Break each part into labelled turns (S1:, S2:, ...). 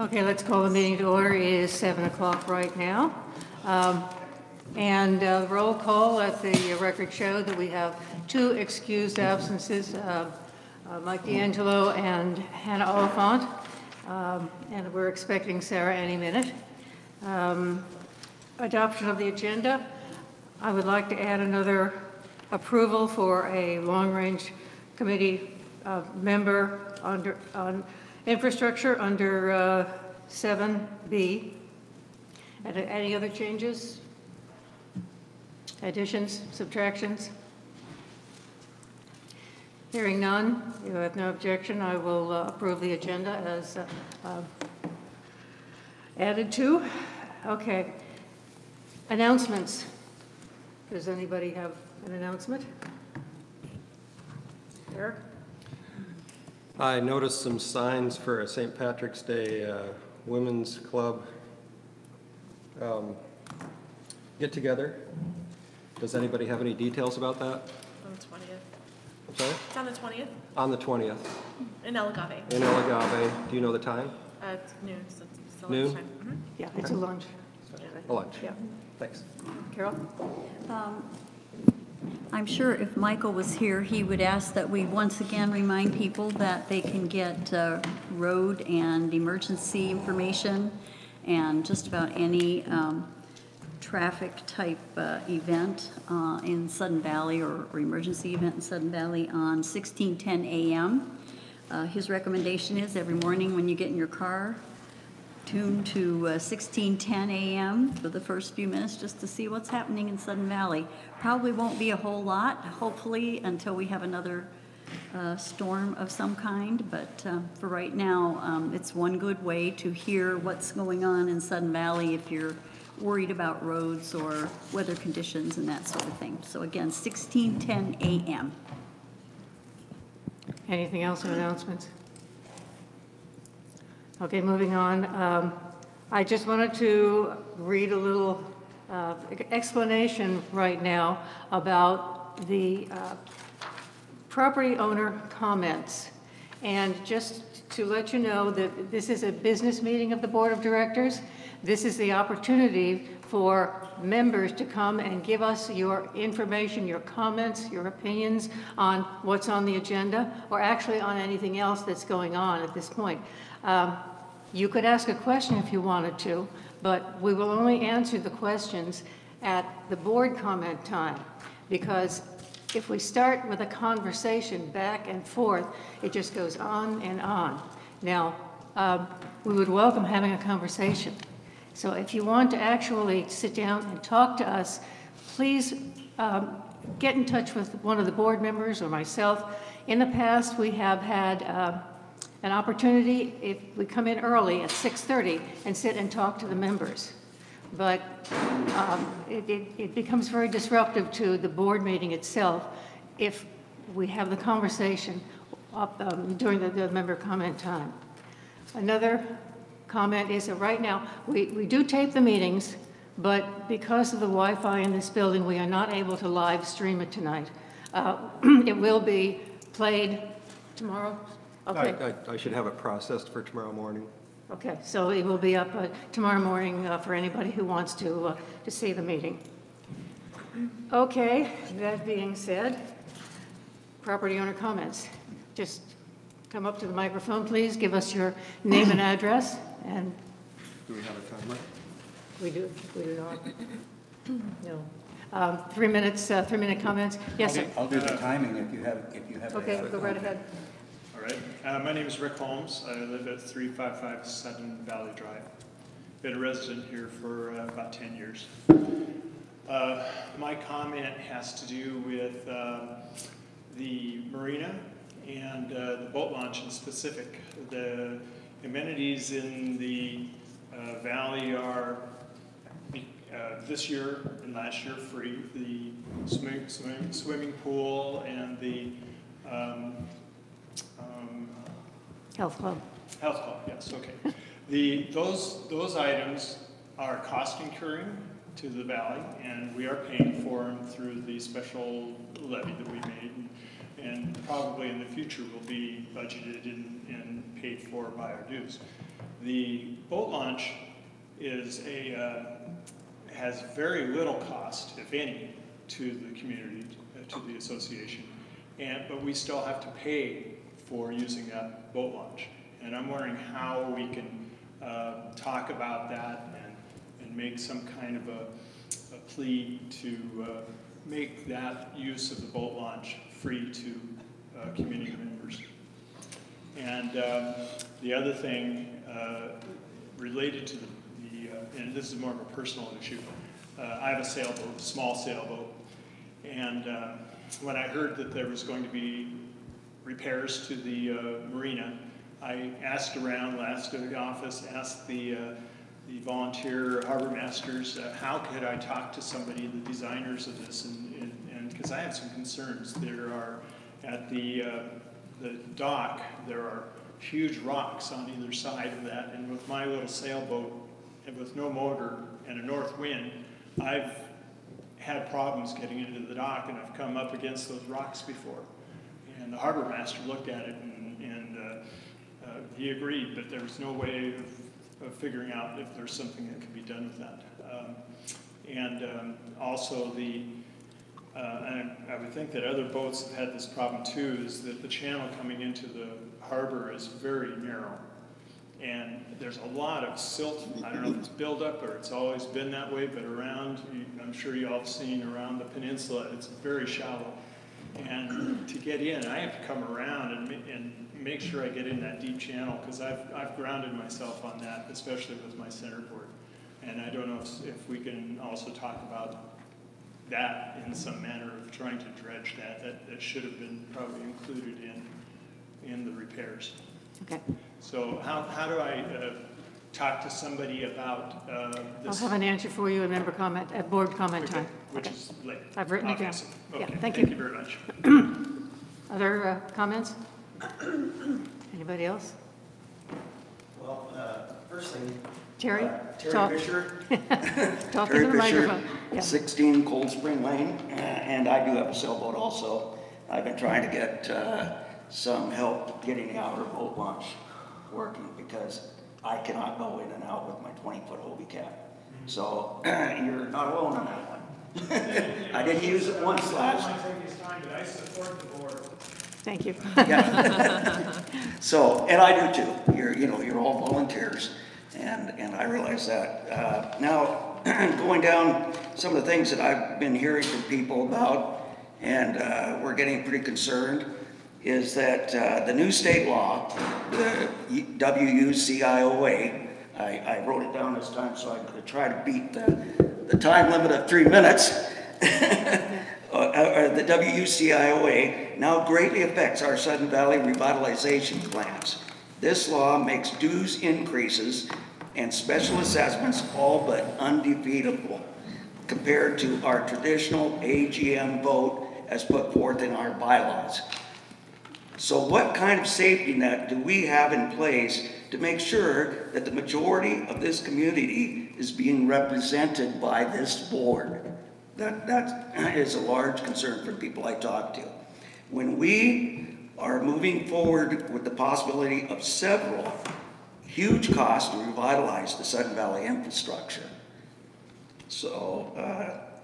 S1: Okay, let's call the meeting to order. It is 7 o'clock right now. Roll call, let the record show that we have two excused absences, Mike D'Angelo and Hannah Oliphant, and we're expecting Sarah any minute. Adoption of the agenda. I would like to add another approval for a long-range committee member on infrastructure under 7B. Any other changes? Additions, subtractions? Hearing none, you have no objection, I will approve the agenda as added to. Okay. Announcements. Does anybody have an announcement? Eric?
S2: I noticed some signs for a St. Patrick's Day Women's Club get-together. Does anybody have any details about that?
S3: On the 20th.
S2: I'm sorry?
S3: It's on the 20th.
S2: On the 20th.
S3: In El Agave.
S2: In El Agave. Do you know the time?
S3: It's noon, so it's the
S2: Noon?
S3: lunchtime. Mm-hmm.
S1: Yeah, it's a lunch.
S2: A lunch.
S1: Yeah.
S2: Thanks.
S1: Carol?
S4: I'm sure if Michael was here, he would ask that we once again remind people that they can get road and emergency information and just about any traffic type event in Sudden Valley or emergency event in Sudden Valley on 1610 a.m. His recommendation is every morning when you get in your car, tune to 1610 a.m. for the first few minutes just to see what's happening in Sudden Valley. Probably won't be a whole lot, hopefully, until we have another storm of some kind. But for right now, it's one good way to hear what's going on in Sudden Valley if you're worried about roads or weather conditions and that sort of thing. So again, 1610 a.m.
S1: Anything else in announcements? Okay, moving on. I just wanted to read a little explanation right now about the property owner comments. And just to let you know that this is a business meeting of the Board of Directors. This is the opportunity for members to come and give us your information, your comments, your opinions on what's on the agenda, or actually on anything else that's going on at this point. You could ask a question if you wanted to, but we will only answer the questions at the board comment time, because if we start with a conversation back and forth, it just goes on and on. Now, we would welcome having a conversation. So if you want to actually sit down and talk to us, please get in touch with one of the board members or myself. In the past, we have had an opportunity if we come in early at 6:30 and sit and talk to the members. But it becomes very disruptive to the board meeting itself if we have the conversation during the member comment time. Another comment is that right now we do tape the meetings, but because of the Wi-Fi in this building, we are not able to live stream it tonight. It will be played tomorrow. Okay.
S2: I should have it processed for tomorrow morning.
S1: Okay, so it will be up tomorrow morning for anybody who wants to see the meeting. Okay, that being said, property owner comments. Just come up to the microphone, please. Give us your name and address. And
S2: Do we have a timer?
S1: we do not. No. 3 minutes, 3-minute comments. Yes, sir.
S5: I'll do the timing if you have.
S1: Okay, go right ahead.
S6: All right. My name is Rick Holmes. I live at 355 Sudden Valley Drive. Been a resident here for about 10 years. My comment has to do with the marina and the boat launch in specific. The amenities in the valley are this year and last year free. The swimming pool and the
S1: Health club.
S6: Health club, yes, okay. Those items are cost incurring to the valley, and we are paying for them through the special levy that we made, and probably in the future will be budgeted and paid for by our dues. The boat launch is has very little cost, if any, to the community, to the association, but we still have to pay for using that boat launch. And I'm wondering how we can talk about that and make some kind of a plea to make that use of the boat launch free to community members. And the other thing related to and this is more of a personal issue, I have a sailboat, a small sailboat, and when I heard that there was going to be repairs to the marina, I asked around, asked the office, asked the volunteer harbor masters, how could I talk to somebody, the designers of this, and because I have some concerns. There are, at the dock, there are huge rocks on either side of that, and with my little sailboat, and with no motor and a north wind, I've had problems getting into the dock, and I've come up against those rocks before. And the harbor master looked at it, and he agreed, but there was no way of figuring out if there's something that could be done with that. Also and I would think that other boats have had this problem too, is that the channel coming into the harbor is very narrow. And there's a lot of silt. I don't know if it's buildup or it's always been that way, but around, I'm sure you all have seen around the peninsula, it's very shallow. And to get in, I have to come around and make sure I get in that deep channel, because I've grounded myself on that, especially with my centerboard. And I don't know if we can also talk about that in some manner of trying to dredge that should have been probably included in the repairs.
S1: Okay.
S6: So how do I talk to somebody about this?
S1: I'll have an answer for you, a member comment, at board comment
S6: Okay,
S1: time.
S6: which
S1: Okay.
S6: is later.
S1: I've written it down.
S6: Obviously.
S1: Yeah,
S6: Okay,
S1: thank
S6: thank
S1: you.
S6: you very much.
S1: Other comments? Anybody else?
S5: Well, first thing,
S1: Terry?
S5: Terry
S1: Talk.
S5: Fisher.
S1: Talk
S5: Terry
S1: into the
S5: Fisher,
S1: microphone. Yeah.
S5: 16 Cold Spring Lane, and I do have a sailboat also. I've been trying to get some help getting the outer boat launch working, because I cannot go in and out with my 20-foot Hobie cap. So you're not alone on that one. I didn't use it once last.
S6: But I support the board.
S1: Thank you.
S5: Yeah. So, and I do too. You're all volunteers, and I realize that. Now, going down some of the things that I've been hearing from people about, and we're getting pretty concerned, is that the new state law, the WUCIOA, I wrote it down this time so I could try to beat the time limit of 3 minutes. The WUCIOA now greatly affects our Sudden Valley revitalization plans. This law makes dues increases and special assessments all but undefeatable compared to our traditional AGM vote as put forth in our bylaws. So what kind of safety net do we have in place to make sure that the majority of this community is being represented by this board? That is a large concern for people I talk to. When we are moving forward with the possibility of several huge costs to revitalize the Sudden Valley infrastructure. So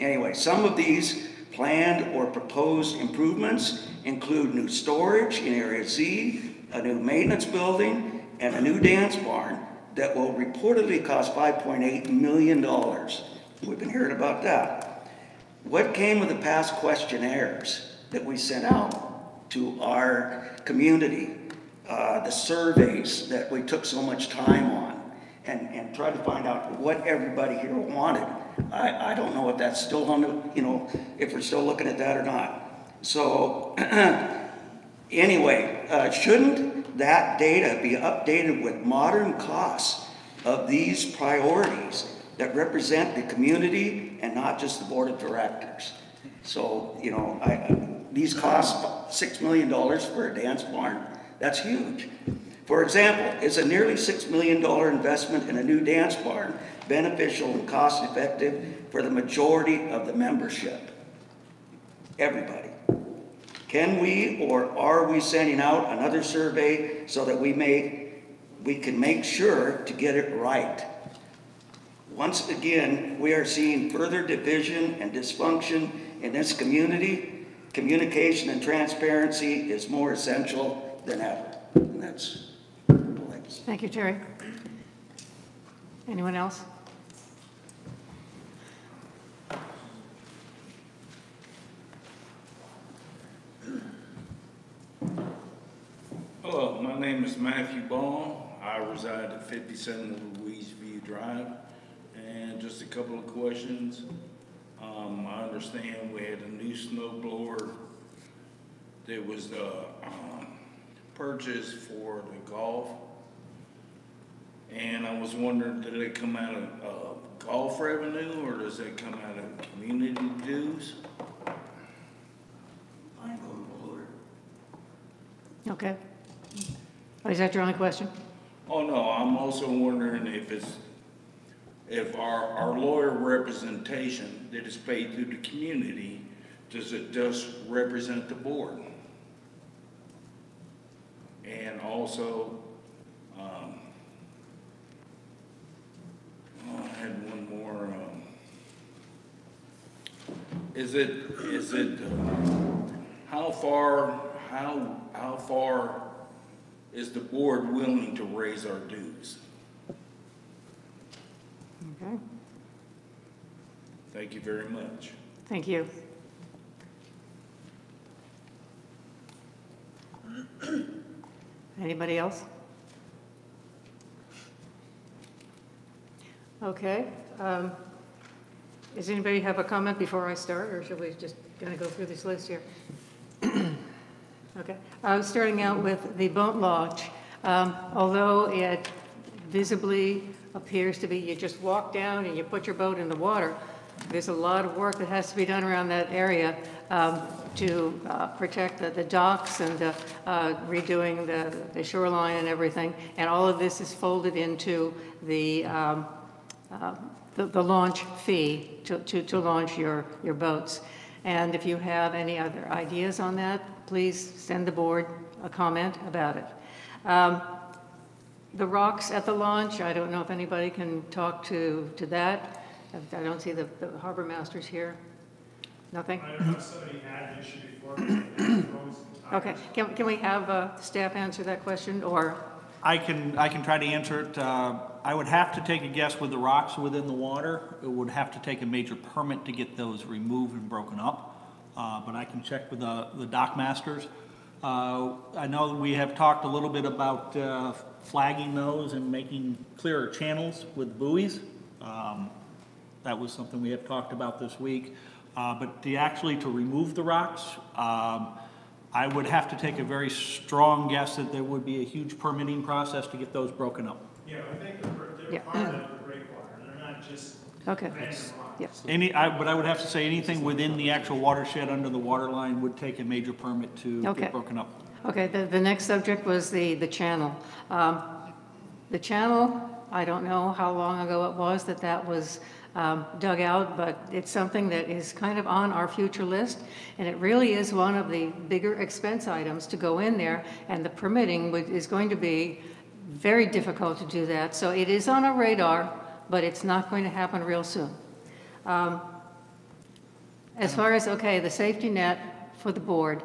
S5: anyway, some of these planned or proposed improvements include new storage in Area Z, a new maintenance building, and a new dance barn that will reportedly cost $5.8 million. We've been hearing about that. What came of the past questionnaires that we sent out to our community, the surveys that we took so much time on, and tried to find out what everybody here wanted? I don't know if that's still on the, if we're still looking at that or not. So anyway, shouldn't that data be updated with modern costs of these priorities that represent the community and not just the board of directors? So, these cost $6 million for a dance barn. That's huge. For example, is a nearly $6 million investment in a new dance barn beneficial and cost effective for the majority of the membership? Everybody. Can we, or are we sending out another survey so that we may we can make sure to get it right. Once again, we are seeing further division and dysfunction in this community. Communication and transparency is more essential than ever. And that's all I can say.
S1: Thank you, Terry. Anyone else?
S7: Hello, my name is Matthew Ball. I reside at 57 Louise View Drive. And just a couple of questions. I understand we had a new snow blower that was purchased for the golf. And I was wondering, did it come out of golf revenue or does it come out of community dues?
S1: Okay. Oh, is that your only question?
S7: Oh, no, I'm also wondering if our lawyer representation that is paid through the community, does it just represent the board? And also, I had one more, how far is the board willing to raise our dues?
S1: Okay,
S7: Thank you very much.
S1: thank you. Anybody else? Okay. Does anybody have a comment before I start, or should we just gonna go through this list here? Okay. Starting out with the boat launch. Although it visibly appears to be you just walk down and you put your boat in the water, there's a lot of work that has to be done around that area to protect the docks and redoing the shoreline and everything. And all of this is folded into the launch fee to launch your boats. And if you have any other ideas on that, please send the board a comment about it. The rocks at the launch, I don't know if anybody can talk to that. I don't see the harbor masters here. Nothing?
S6: I don't know if somebody had an issue before.
S1: Okay, can we have staff answer that question, or?
S8: I can try to answer it. I would have to take a guess with the rocks within the water. It would have to take a major permit to get those removed and broken up. But I can check with the dock masters. I know that we have talked a little bit about flagging those and making clearer channels with buoys. That was something we have talked about this week. But to remove the rocks, I would have to take a very strong guess that there would be a huge permitting process to get those broken up.
S6: Yeah, I think they're
S1: Yeah.
S6: part of the breakwater, they're not just
S1: Okay,
S6: random rocks.
S1: yeah.
S8: But I would have to say anything within the actual watershed under the water line would take a major permit to
S1: Okay.
S8: get broken up.
S1: Okay, the next subject was the channel. The channel, I don't know how long ago it was that was dug out, but it's something that is kind of on our future list, and it really is one of the bigger expense items to go in there, and the permitting is going to be very difficult to do that. So it is on our radar, but it's not going to happen real soon. As far as, okay, the safety net for the board,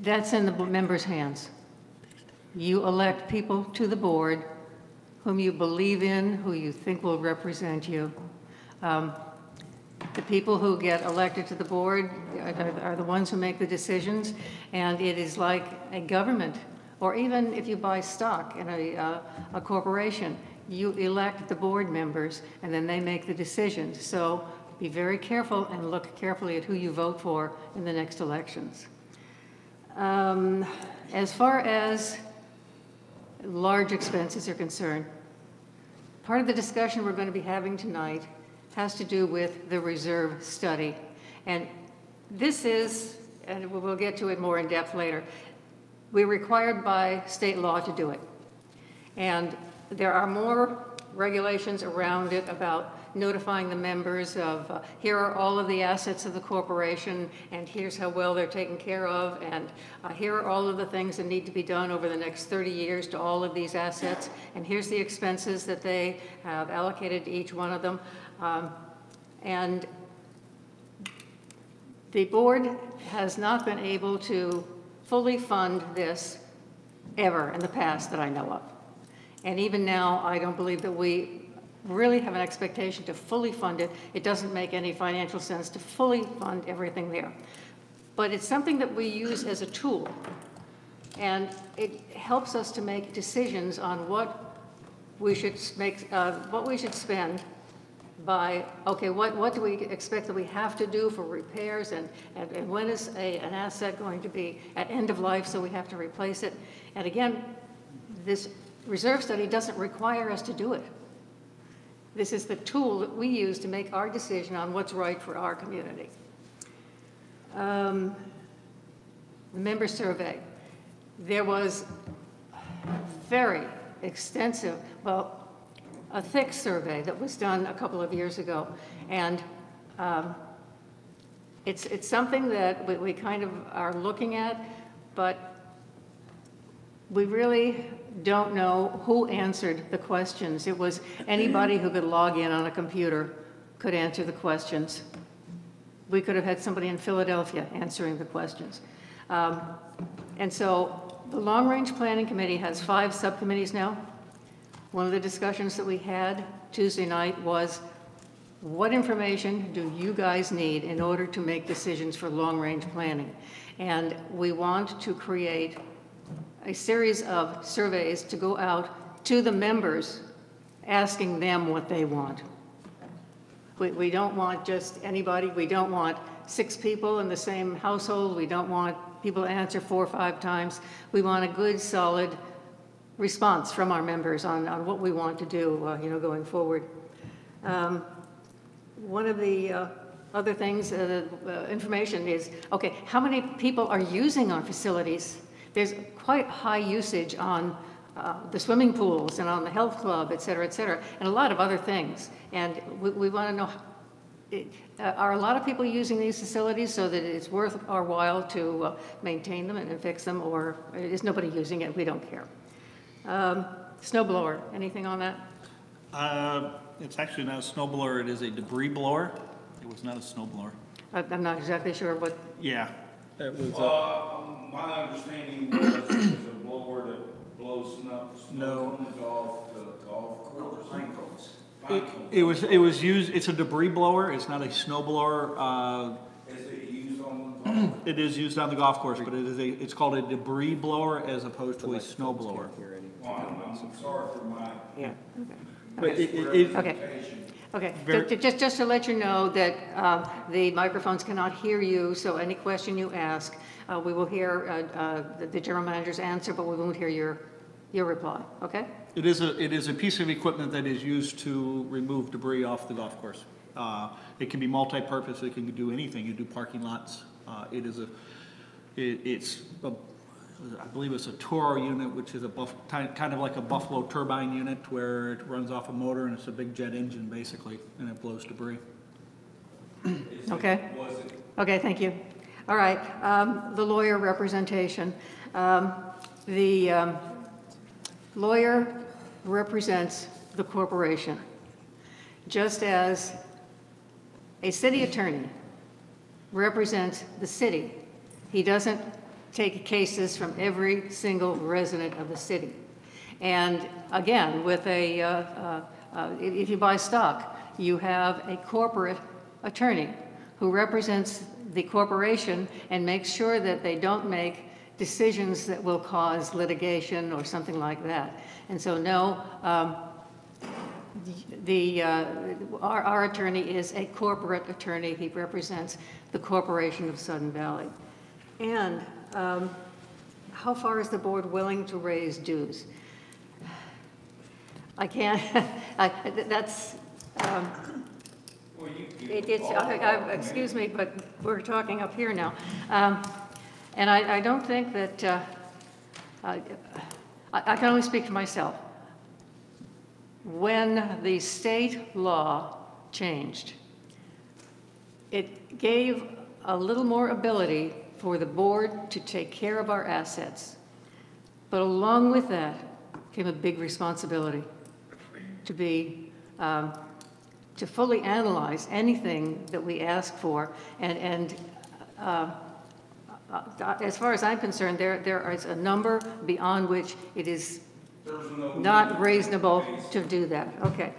S1: that's in the members' hands. You elect people to the board whom you believe in, who you think will represent you. The people who get elected to the board are the ones who make the decisions, and it is like a government, or even if you buy stock in a corporation, you elect the board members, and then they make the decisions. So be very careful and look carefully at who you vote for in the next elections. As far as large expenses are concerned, part of the discussion we're going to be having tonight has to do with the reserve study. And this is, and we'll get to it more in depth later, we're required by state law to do it. And there are more regulations around it about notifying the members of, here are all of the assets of the corporation, and here's how well they're taken care of, and here are all of the things that need to be done over the next 30 years to all of these assets, and here's the expenses that they have allocated to each one of them. And the board has not been able to fully fund this ever in the past that I know of. And even now, I don't believe that we really have an expectation to fully fund it. It doesn't make any financial sense to fully fund everything there. But it's something that we use as a tool. And it helps us to make decisions on what we should spend by, okay, what do we expect that we have to do for repairs, and when is an asset going to be at end of life, so we have to replace it. And again, this reserve study doesn't require us to do it. This is the tool that we use to make our decision on what's right for our community. The member survey. There was very extensive, well, a thick survey that was done a couple of years ago. And it's something that we kind of are looking at, but we really don't know who answered the questions. It was anybody who could log in on a computer could answer the questions. We could have had somebody in Philadelphia answering the questions. And so the Long Range Planning Committee has 5 subcommittees now. One of the discussions that we had Tuesday night was, what information do you guys need in order to make decisions for long-range planning? And we want to create a series of surveys to go out to the members, asking them what they want. We don't want just anybody. We don't want 6 people in the same household. We don't want people to answer 4 or 5 times. We want a good, solid response from our members on what we want to do, going forward. One of the other things, information is, okay, how many people are using our facilities? There's quite high usage on the swimming pools and on the health club, et cetera, and a lot of other things. And we want to know, are a lot of people using these facilities so that it's worth our while to maintain them and fix them, or is nobody using it? We don't care. Snow blower, anything on that?
S8: It's actually not a snow blower, it is a debris blower. It was not a snow blower.
S1: I'm not exactly sure what.
S8: Yeah.
S2: It was,
S7: My understanding was it was a blower that blows snow cones off the golf course. Pine cones.
S8: It was used, it's a debris blower, it's not a snow blower.
S7: Is it used on the golf?
S8: It is used on the golf course, but it's called a debris blower as opposed to a snow blower.
S7: Well, I'm sorry for my.
S1: Yeah.
S8: But
S1: Okay. Just to let you know that the microphones cannot hear you, so any question you ask, we will hear the general manager's answer, but we won't hear your reply. Okay?
S8: It is a piece of equipment that is used to remove debris off the golf course. It can be multi-purpose. It can do anything. You do parking lots. I believe it's a Toro unit, which is kind of like a Buffalo turbine unit, where it runs off a motor and it's a big jet engine basically, and it blows debris.
S1: Okay. Okay, thank you. All right, the lawyer representation. The lawyer represents the corporation, just as a city attorney represents the city. He doesn't take cases from every single resident of the city. And again, with if you buy stock, you have a corporate attorney who represents the corporation and makes sure that they don't make decisions that will cause litigation or something like that. And so no, our attorney is a corporate attorney. He represents the corporation of Sudden Valley. And how far is the board willing to raise dues? I can't, that's, excuse me, but we're talking up here now. And I don't think that, I can only speak for myself. When the state law changed. It gave a little more ability for the board to take care of our assets. But along with that came a big responsibility to be, to fully analyze anything that we ask for. And as far as I'm concerned, there is a number beyond which it is not reasonable to do that. Okay.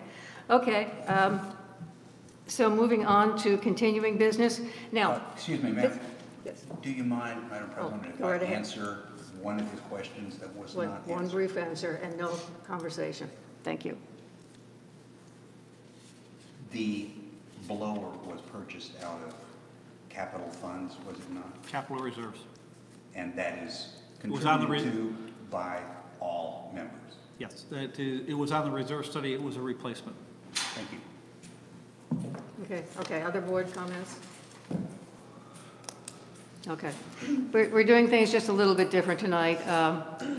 S1: Okay. So moving on to continuing business. Now,
S9: Excuse me, ma'am.
S1: yes,
S9: Do you mind, Madam President, if
S1: go
S9: I
S1: right ahead.
S9: answer one of his questions that was not
S1: one
S9: answered?
S1: brief answer and no conversation. Thank you.
S9: The blower was purchased out of capital funds, was it not?
S8: Capital reserves.
S9: And that is
S8: was on the
S9: contributed to by all members.
S8: Yes, it was on the reserve study. It was a replacement.
S9: Thank you.
S1: Okay, okay, other board comments? Okay. We're doing things just a little bit different tonight.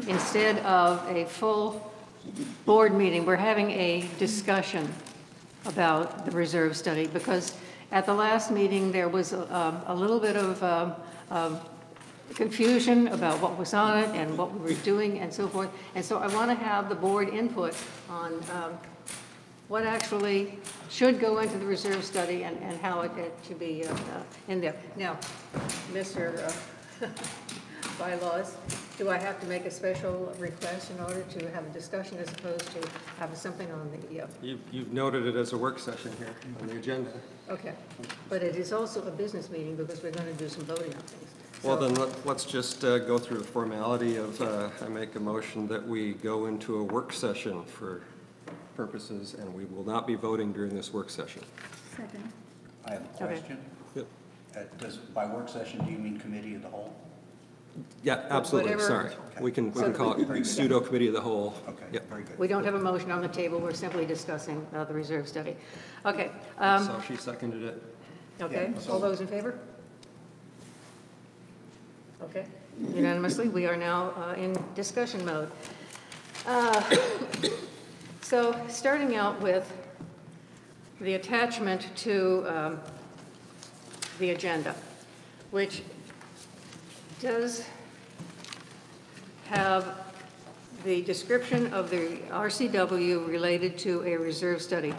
S1: Instead of a full board meeting, we're having a discussion about the reserve study, because at the last meeting, there was a little bit of confusion about what was on it and what we were doing and so forth. And so I want to have the board input on what actually should go into the reserve study and how it should be in there. Now, Mr. Bylaws, do I have to make a special request in order to have a discussion as opposed to have something on the,
S2: You've noted it as a work session here on the agenda.
S1: okay. But it is also a business meeting because we're going to do some voting on things.
S2: Well,
S1: So-
S2: then let's just go through the formality of, I make a motion that we go into a work session for purposes, and we will not be voting during this work session.
S4: Second.
S9: I have a
S1: Okay.
S9: question.
S2: Yep.
S9: By work session, do you mean committee of the whole?
S2: Yeah, absolutely,
S1: Whatever-
S2: sorry. We can
S1: So-
S2: call it pseudo committee of the whole.
S9: Okay,
S2: Yep.
S9: very good.
S1: We don't have a motion on the table, we're simply discussing the reserve study. Okay,
S2: So she seconded it.
S1: okay,
S9: Yeah, so-
S1: all those in favor? Okay, unanimously, we are now in discussion mode. So, starting out with the attachment to the agenda, which does have the description of the RCW related to a reserve study.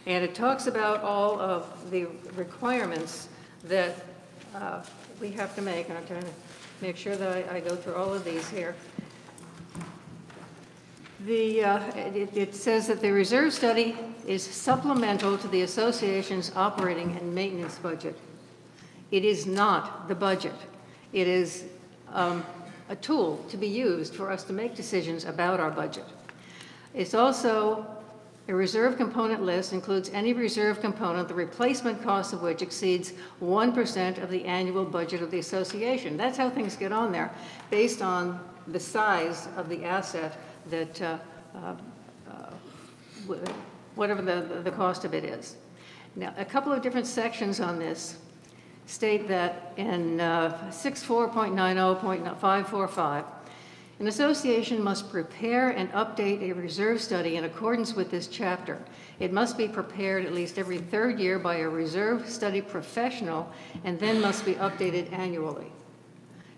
S1: And it talks about all of the requirements that we have to make. And I'm trying to make sure that I go through all of these here. It says that the reserve study is supplemental to the association's operating and maintenance budget. It is not the budget. It is a tool to be used for us to make decisions about our budget. It's also a reserve component list includes any reserve component, the replacement cost of which exceeds 1% of the annual budget of the association. That's how things get on there, based on the size of the asset that, whatever the cost of it is. Now, a couple of different sections on this state that in 64.90.545, an association must prepare and update a reserve study in accordance with this chapter. It must be prepared at least every third year by a reserve study professional and then must be updated annually.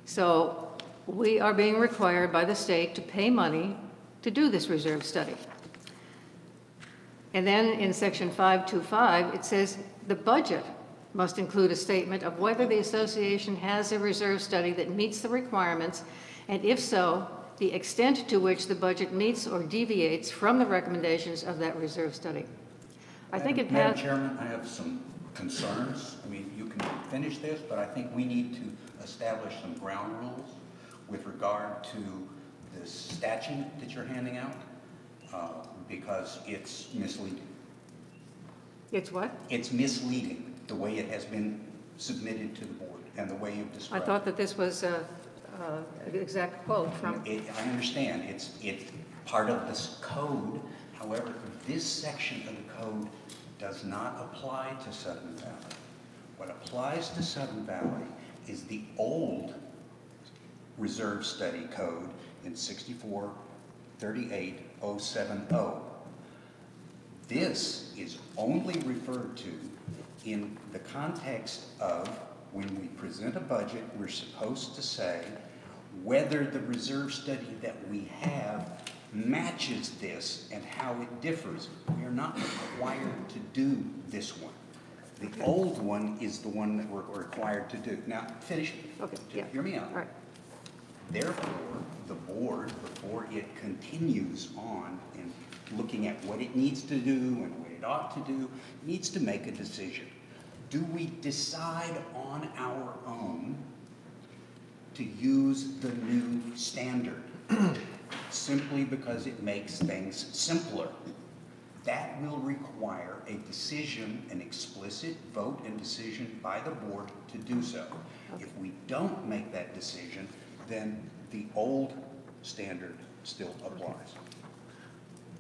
S1: So we are being required by the state to pay money to do this reserve study. And then in section 525, it says the budget must include a statement of whether the association has a reserve study that meets the requirements, and if so, the extent to which the budget meets or deviates from the recommendations of that reserve study. I think it
S9: Madam
S1: passed.
S9: Chairman, I have some concerns. I mean, you can finish this, but I think we need to establish some ground rules with regard to the statute that you're handing out, because it's misleading.
S1: It's what?
S9: It's misleading, the way it has been submitted to the board and the way you've
S1: I
S9: described it.
S1: thought that this was an exact quote from,
S9: I understand, it's part of this code. However, this section of the code does not apply to Sudden Valley. What applies to Sudden Valley is the old reserve study code in 64-38-070. This is only referred to in the context of when we present a budget, we're supposed to say whether the reserve study that we have matches this and how it differs. We are not required to do this one. The old one is the one that we're required to do. Now, finish.
S1: Okay, yeah.
S9: Hear me out.
S1: All right.
S9: Therefore, the board, before it continues on in looking at what it needs to do and what it ought to do, needs to make a decision. Do we decide on our own to use the new standard simply because it makes things simpler? That will require a decision, an explicit vote and decision by the board to do so. If we don't make that decision, then the old standard still applies.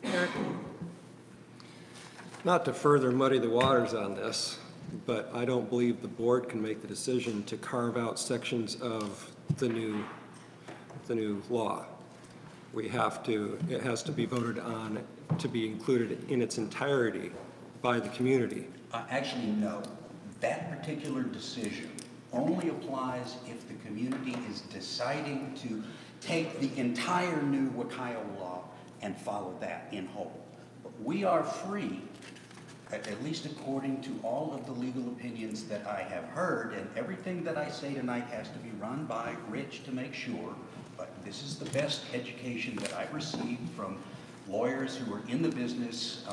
S1: Eric?
S2: Not to further muddy the waters on this, but I don't believe the board can make the decision to carve out sections of the new law. It has to be voted on to be included in its entirety by the community.
S9: Actually, no. That particular decision only applies if the community is deciding to take the entire new Wakaio law and follow that in whole. But we are free, at least according to all of the legal opinions that I have heard, and everything that I say tonight has to be run by Rich to make sure, but this is the best education that I've received from lawyers who are in the business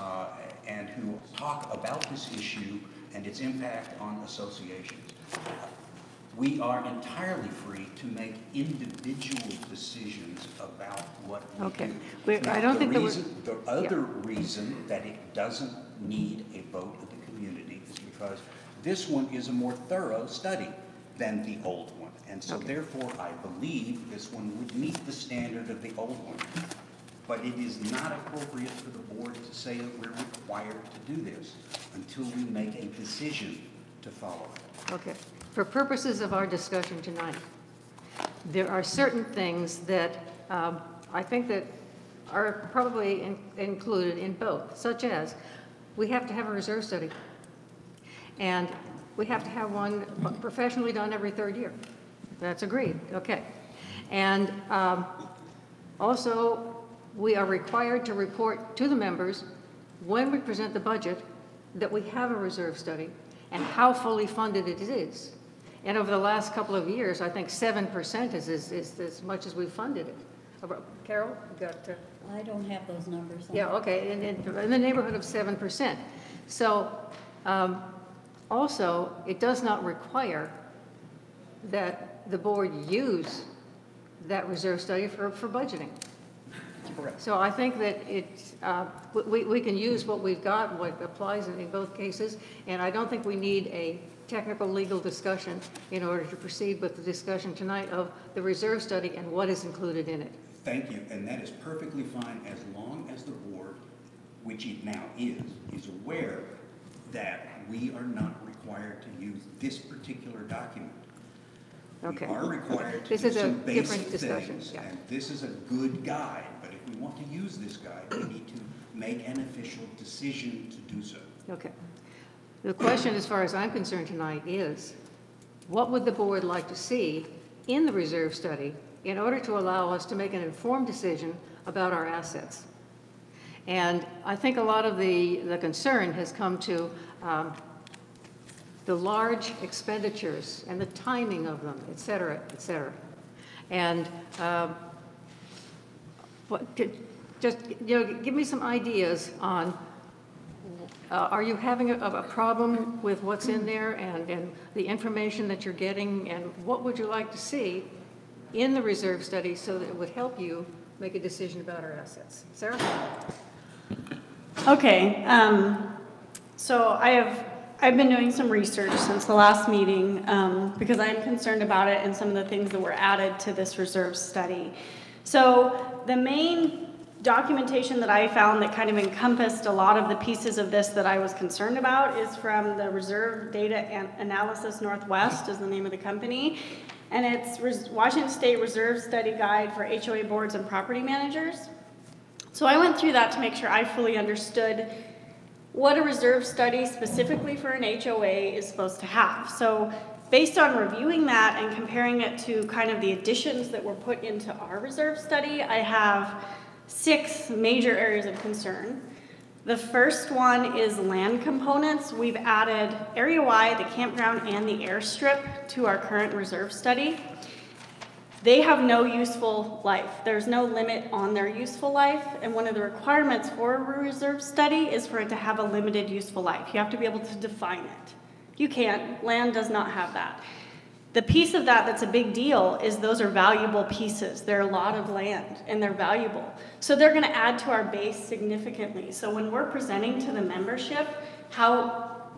S9: and who talk about this issue and its impact on associations. We are entirely free to make individual decisions about what we
S1: Okay.
S9: do.
S1: I don't think
S9: The other reason that it doesn't need a vote of the community is because this one is a more thorough study than the old one. And so therefore, I believe this one would meet the standard of the old one. But it is not appropriate for the board to say that we're required to do this until we make a decision to follow it.
S1: Okay. For purposes of our discussion tonight, there are certain things that I think that are probably included in both, such as we have to have a reserve study, and we have to have one professionally done every third year. That's agreed, okay. And also, we are required to report to the members when we present the budget that we have a reserve study and how fully funded it is. And over the last couple of years, I think 7% is as much as we've funded it. Carol, you got
S4: I don't have those numbers.
S1: yeah, okay, in the neighborhood of 7%. So also, it does not require that the board use that reserve study for budgeting.
S9: Correct.
S1: So I think that it's, we can use what we've got, what applies in both cases, and I don't think we need a technical legal discussion in order to proceed with the discussion tonight of the reserve study and what is included in it.
S9: Thank you, and that is perfectly fine as long as the board, which it now is aware that we are not required to use this particular document.
S1: Okay.
S9: We are required to
S1: This
S9: do
S1: is a
S9: some
S1: different
S9: basic
S1: discussion,
S9: things,
S1: yeah.
S9: and this is a good guide, but if we want to use this guide, we need to make an official decision to do so.
S1: Okay. The question, as far as I'm concerned tonight, is what would the board like to see in the reserve study in order to allow us to make an informed decision about our assets? And I think a lot of the concern has come to the large expenditures and the timing of them, et cetera, et cetera. And just, give me some ideas on, are you having a problem with what's in there and the information that you're getting, and what would you like to see in the reserve study so that it would help you make a decision about our assets? Sarah?
S10: Okay, so I've been doing some research since the last meeting because I'm concerned about it and some of the things that were added to this reserve study. So the main documentation that I found that kind of encompassed a lot of the pieces of this that I was concerned about is from the Reserve Data Analysis Northwest is the name of the company. And it's Washington State Reserve Study Guide for HOA boards and property managers. So I went through that to make sure I fully understood what a reserve study specifically for an HOA is supposed to have. So based on reviewing that and comparing it to kind of the additions that were put into our reserve study, I have 6 major areas of concern. The first one is land components. We've added Area Y, the campground, and the airstrip to our current reserve study. They have no useful life. There's no limit on their useful life, and one of the requirements for a reserve study is for it to have a limited useful life. You have to be able to define it. You can't. Land does not have that. The piece of that that's a big deal is those are valuable pieces. They're a lot of land, and they're valuable. So they're going to add to our base significantly. So when we're presenting to the membership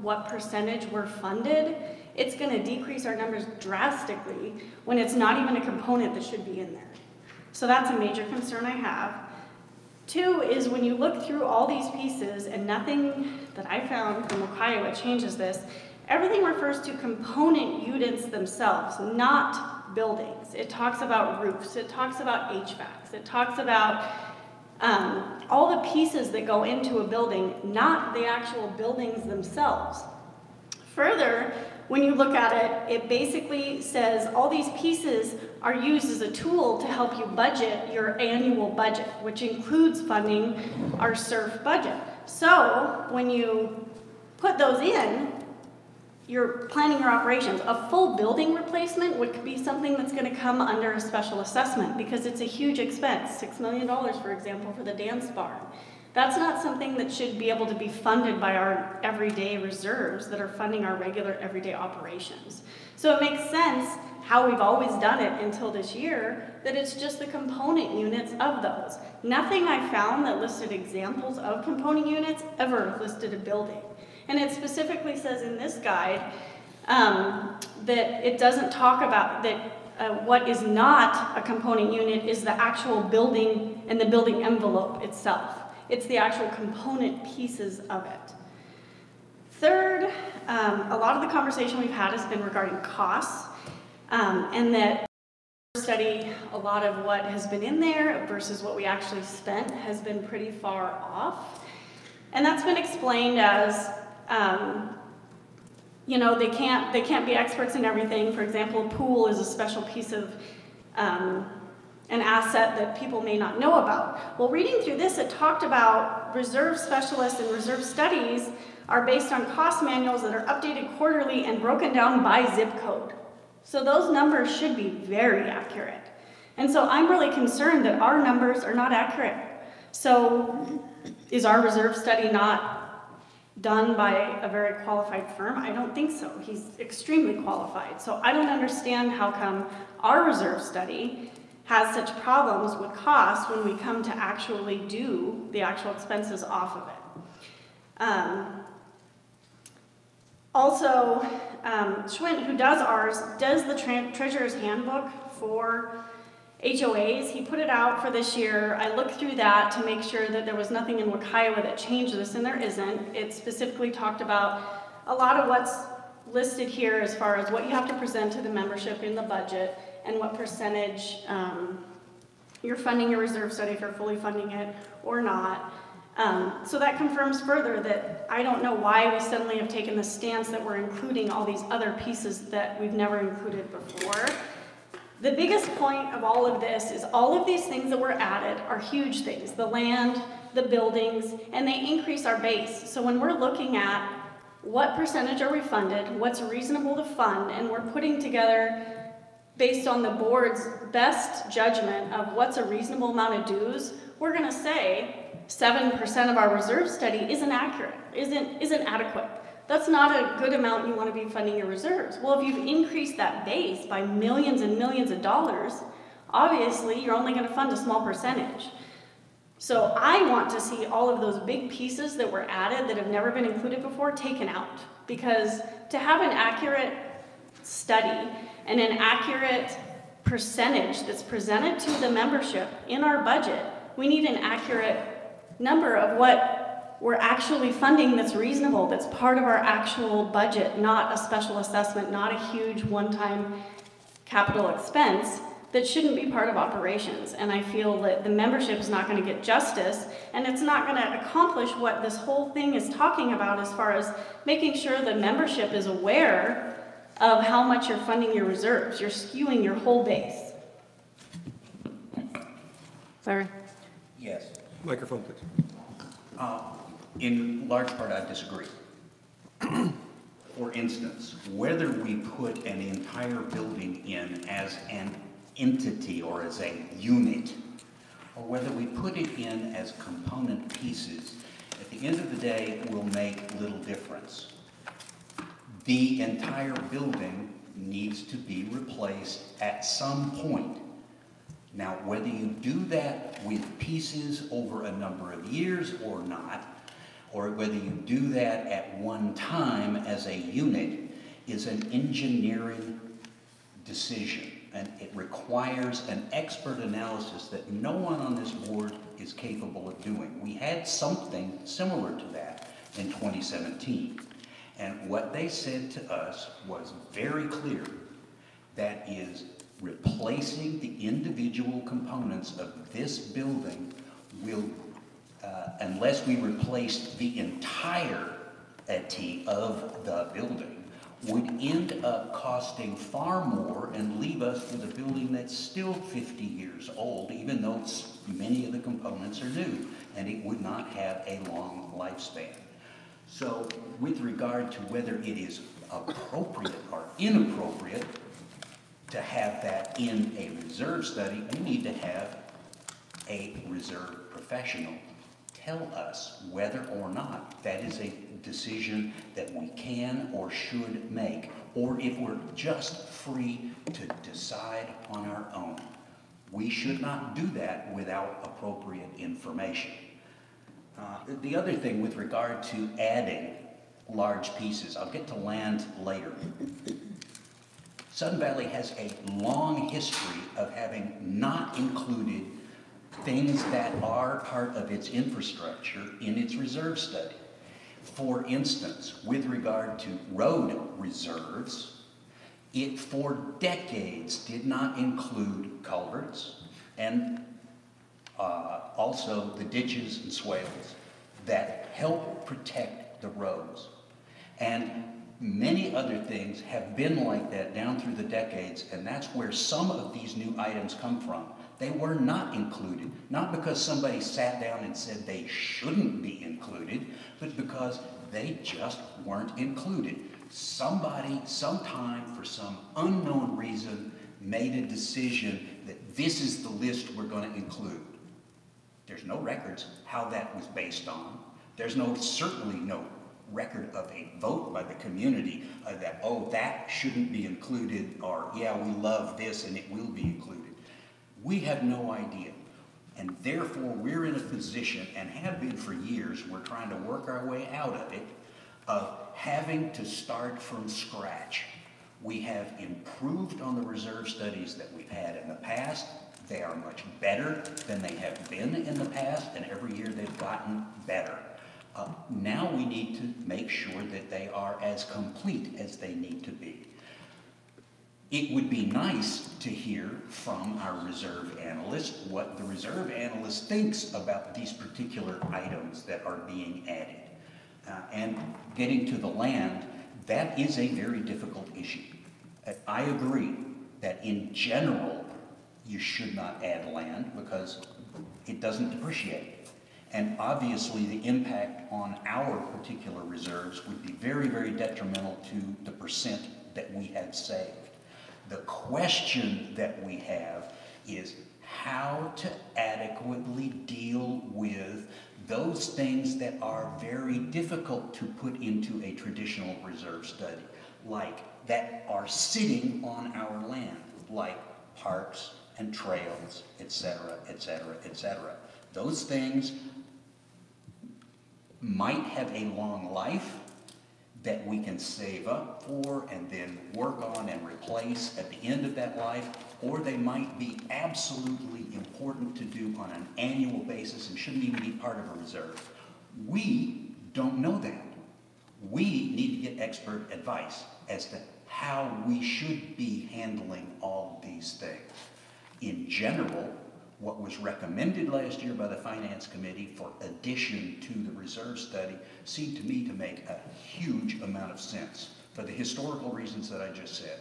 S10: what percentage we're funded, it's going to decrease our numbers drastically when it's not even a component that should be in there. So that's a major concern I have. 2 is when you look through all these pieces, and nothing that I found from Ohio changes this, everything refers to component units themselves, not buildings. It talks about roofs, it talks about HVACs, it talks about all the pieces that go into a building, not the actual buildings themselves. Further, when you look at it, it basically says all these pieces are used as a tool to help you budget your annual budget, which includes funding our SURF budget. So when you put those in, you're planning your operations. A full building replacement would be something that's going to come under a special assessment because it's a huge expense, $6 million, for example, for the dance barn. That's not something that should be able to be funded by our everyday reserves that are funding our regular everyday operations. So it makes sense how we've always done it until this year, that it's just the component units of those. Nothing I found that listed examples of component units ever listed a building. And it specifically says in this guide that it doesn't talk about that what is not a component unit is the actual building and the building envelope itself. It's the actual component pieces of it. Third, a lot of the conversation we've had has been regarding costs, and that study, a lot of what has been in there versus what we actually spent has been pretty far off. And that's been explained as, you know, they can't be experts in everything. For example, a pool is a special piece of an asset that people may not know about. Well, reading through this, it talked about reserve specialists and reserve studies are based on cost manuals that are updated quarterly and broken down by zip code. So those numbers should be very accurate. And so I'm really concerned that our numbers are not accurate. So is our reserve study not done by a very qualified firm? I don't think so. He's extremely qualified. So I don't understand how come our reserve study has such problems with costs when we come to actually do the actual expenses off of it. Also, Schwint, who does ours, does the Treasurer's Handbook for HOAs. He put it out for this year. I looked through that to make sure that there was nothing in Wakaiowa that changed this, and there isn't. It specifically talked about a lot of what's listed here as far as what you have to present to the membership in the budget and what percentage you're funding your reserve study, if you're fully funding it or not. So that confirms further that I don't know why we suddenly have taken the stance that we're including all these other pieces that we've never included before. The biggest point of all of this is all of these things that were added are huge things. The land, the buildings, and they increase our base. So when we're looking at what percentage are we funded, what's reasonable to fund, and we're putting together based on the board's best judgment of what's a reasonable amount of dues, we're going to say 7% of our reserve study isn't accurate, isn't adequate. That's not a good amount you want to be funding your reserves. Well, if you've increased that base by millions and millions of dollars, obviously you're only going to fund a small percentage. So I want to see all of those big pieces that were added that have never been included before taken out, because to have an accurate study and an accurate percentage that's presented to the membership in our budget, we need an accurate number of what we're actually funding that's reasonable, that's part of our actual budget, not a special assessment, not a huge one-time capital expense, that shouldn't be part of operations. And I feel that the membership is not going to get justice, and it's not going to accomplish what this whole thing is talking about as far as making sure the membership is aware of how much you're funding your reserves. You're skewing your whole base.
S1: Larry?
S9: Yes.
S2: Microphone, please.
S9: In large part, I disagree. For instance, whether we put an entire building in as an entity or as a unit, or whether we put it in as component pieces, at the end of the day will make little difference. The entire building needs to be replaced at some point. Now, whether you do that with pieces over a number of years or not, or whether you do that at one time as a unit, is an engineering decision. And it requires an expert analysis that no one on this board is capable of doing. We had something similar to that in 2017. And what they said to us was very clear. That is, replacing the individual components of this building will, unless we replaced the entirety of the building, would end up costing far more and leave us with a building that's still 50 years old, even though many of the components are new, and it would not have a long lifespan. So with regard to whether it is appropriate or inappropriate to have that in a reserve study, we need to have a reserve professional tell us whether or not that is a decision that we can or should make, or if we're just free to decide on our own. We should not do that without appropriate information. The other thing with regard to adding large pieces, I'll get to land later. Sudden Valley has a long history of having not included things that are part of its infrastructure in its reserve study. For instance, with regard to road reserves, it for decades did not include culverts and also the ditches and swales that help protect the roads. And many other things have been like that down through the decades, and that's where some of these new items come from. They were not included, not because somebody sat down and said they shouldn't be included, but because they just weren't included. Somebody, sometime, for some unknown reason, made a decision that this is the list we're going to include. There's no records how that was based on. There's certainly no record of a vote by the community that, oh, that shouldn't be included, or yeah, we love this and it will be included. We have no idea. And therefore, we're in a position, and have been for years, we're trying to work our way out of it, of having to start from scratch. We have improved on the reserve studies that we've had in the past. They are much better than they have been in the past, and every year they've gotten better. Now we need to make sure that they are as complete as they need to be. It would be nice to hear from our reserve analyst what the reserve analyst thinks about these particular items that are being added. And getting to the land, that is a very difficult issue. I agree that in general, you should not add land because it doesn't depreciate. And obviously the impact on our particular reserves would be very, very detrimental to the percent that we have saved. The question that we have is how to adequately deal with those things that are very difficult to put into a traditional reserve study, like that are sitting on our land, like parks and trails, etc., etc., etc. Those things might have a long life that we can save up for and then work on and replace at the end of that life, or they might be absolutely important to do on an annual basis and shouldn't even be part of a reserve. We don't know that. We need to get expert advice as to how we should be handling all these things. In general, what was recommended last year by the Finance Committee for addition to the reserve study seemed to me to make a huge amount of sense for the historical reasons that I just said.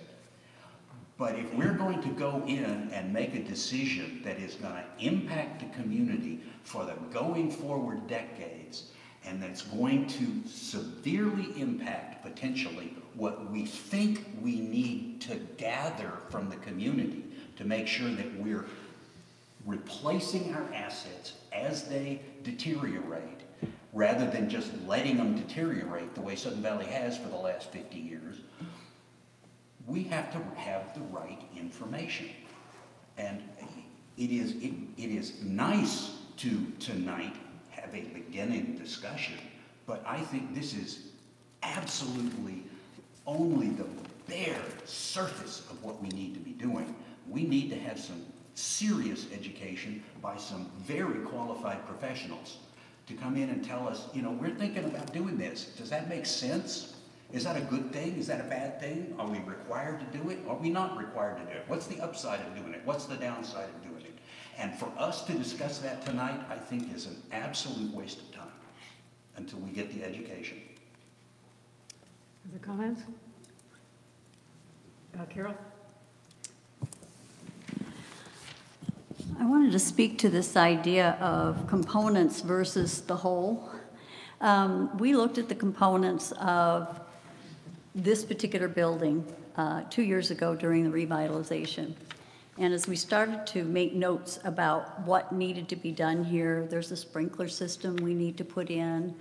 S9: But if we're going to go in and make a decision that is going to impact the community for the going forward decades, and that's going to severely impact potentially what we think we need to gather from the community to make sure that we're replacing our assets as they deteriorate, rather than just letting them deteriorate the way Sudden Valley has for the last 50 years, we have to have the right information. And it is nice to tonight have a beginning discussion, but I think this is absolutely only the bare surface of what we need to be doing. We need to have some serious education by some very qualified professionals to come in and tell us, you know, we're thinking about doing this. Does that make sense? Is that a good thing? Is that a bad thing? Are we required to do it? Are we not required to do it? What's the upside of doing it? What's the downside of doing it? And for us to discuss that tonight, I think is an absolute waste of time until we get the education.
S1: Other comments? Carol?
S4: I wanted to speak to this idea of components versus the whole. We looked at the components of this particular building 2 years ago during the revitalization. And as we started to make notes about what needed to be done here, there's a sprinkler system we need to put in.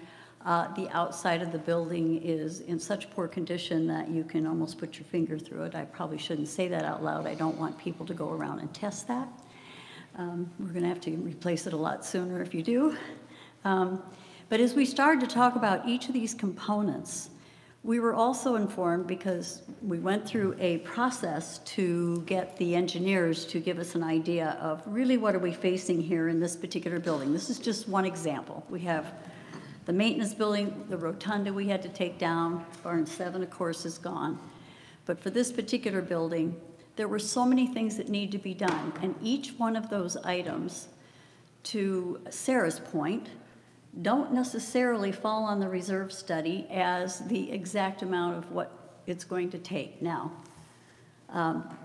S4: The outside of the building is in such poor condition that you can almost put your finger through it. I probably shouldn't say that out loud. I don't want people to go around and test that. We're going to have to replace it a lot sooner if you do. But as we started to talk about each of these components, we were also informed, because we went through a process to get the engineers to give us an idea of really what are we facing here in this particular building. This is just one example. We have the maintenance building, the rotunda we had to take down, Barn 7, of course, is gone. But for this particular building, there were so many things that need to be done, and each one of those items, to Sarah's point, don't necessarily fall on the reserve study as the exact amount of what it's going to take. Now,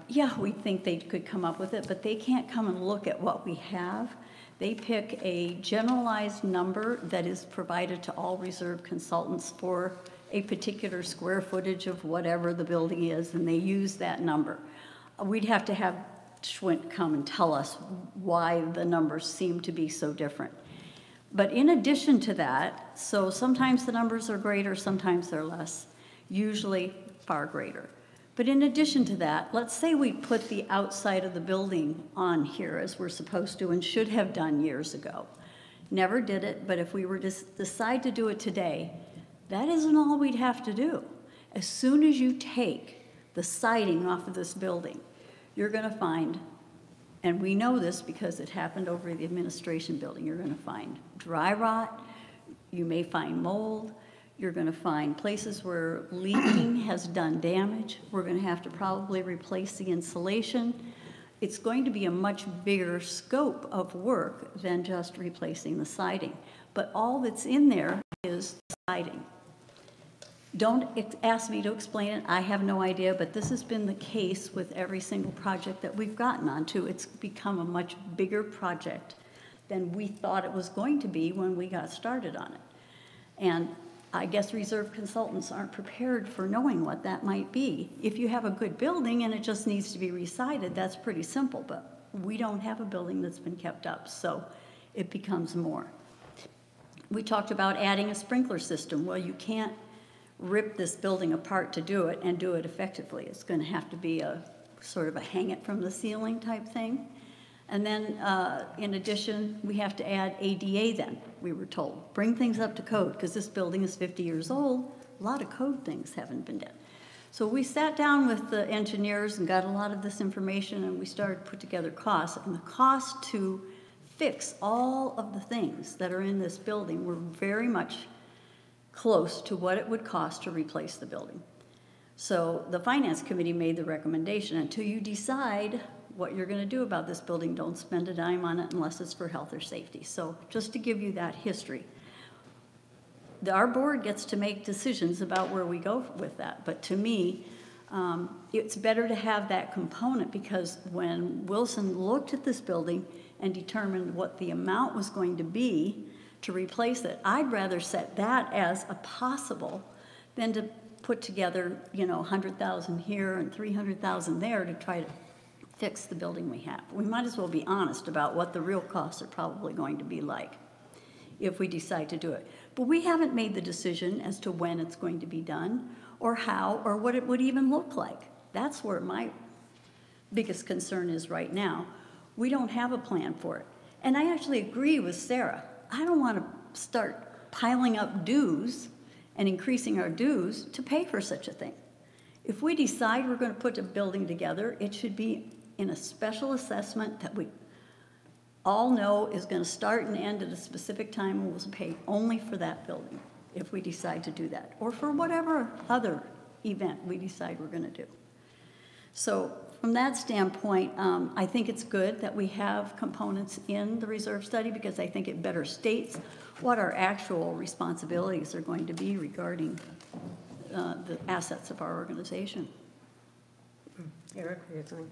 S4: yeah, we think they could come up with it, but they can't come and look at what we have. They pick a generalized number that is provided to all reserve consultants for a particular square footage of whatever the building is, and they use that number. We'd have to have Schwint come and tell us why the numbers seem to be so different. But in addition to that, so sometimes the numbers are greater, sometimes they're less, usually far greater. But in addition to that, let's say we put the outside of the building on here as we're supposed to and should have done years ago. Never did it, but if we were to decide to do it today, that isn't all we'd have to do. As soon as you take the siding off of this building, you're going to find, and we know this because it happened over the administration building, you're going to find dry rot, you may find mold, you're going to find places where leaking has done damage. We're going to have to probably replace the insulation. It's going to be a much bigger scope of work than just replacing the siding. But all that's in there is siding. Don't ask me to explain it. I have no idea, but this has been the case with every single project that we've gotten onto. It's become a much bigger project than we thought it was going to be when we got started on it. And I guess reserve consultants aren't prepared for knowing what that might be. If you have a good building and it just needs to be resided, that's pretty simple, but we don't have a building that's been kept up, so it becomes more. We talked about adding a sprinkler system. Well, you can't rip this building apart to do it and do it effectively. It's going to have to be a sort of a hang it from the ceiling type thing. And then in addition, we have to add ADA then, we were told. Bring things up to code, because this building is 50 years old. A lot of code things haven't been done. So we sat down with the engineers and got a lot of this information, and we started to put together costs. And the cost to fix all of the things that are in this building were very much close to what it would cost to replace the building. So the Finance Committee made the recommendation, until you decide what you're gonna do about this building. Don't spend a dime on it unless it's for health or safety. So just to give you that history. Our board gets to make decisions about where we go with that, but to me, it's better to have that component, because when Wilson looked at this building and determined what the amount was going to be to replace it, I'd rather set that as a possible than to put together, 100,000 here and 300,000 there to try to fix the building we have. We might as well be honest about what the real costs are probably going to be like if we decide to do it. But we haven't made the decision as to when it's going to be done, or how, or what it would even look like. That's where my biggest concern is right now. We don't have a plan for it. And I actually agree with Sarah. I don't want to start piling up dues and increasing our dues to pay for such a thing. If we decide we're going to put a building together, it should be in a special assessment that we all know is going to start and end at a specific time, and we'll pay only for that building if we decide to do that, or for whatever other event we decide we're going to do. So from that standpoint, I think it's good that we have components in the reserve study, because I think it better states what our actual responsibilities are going to be regarding the assets of our organization.
S1: Eric, your thing.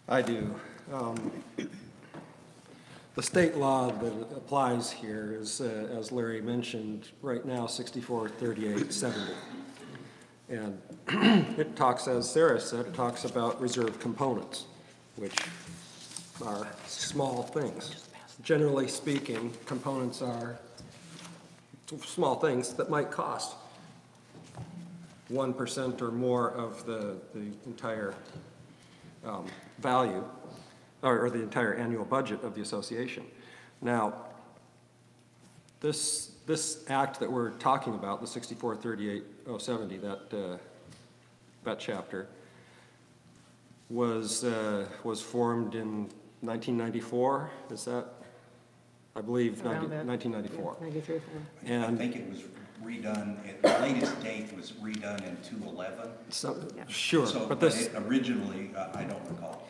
S2: I do. The state law that applies here is, as Larry mentioned, right now 643870. And it talks, as Sarah said, it talks about reserve components, which are small things. Generally speaking, components are small things that might cost 1% or more of the entire value, or the entire annual budget of the association. Now, this act that we're talking about, the 643870, that chapter, was formed in 1994. Is that? I believe
S1: Around that.
S2: 1994.
S1: 93.
S9: I
S2: And
S9: think it was redone, the latest date was redone in 2011.
S2: so, sure,
S9: So,
S2: but
S9: but
S2: this.
S9: originally, I don't recall.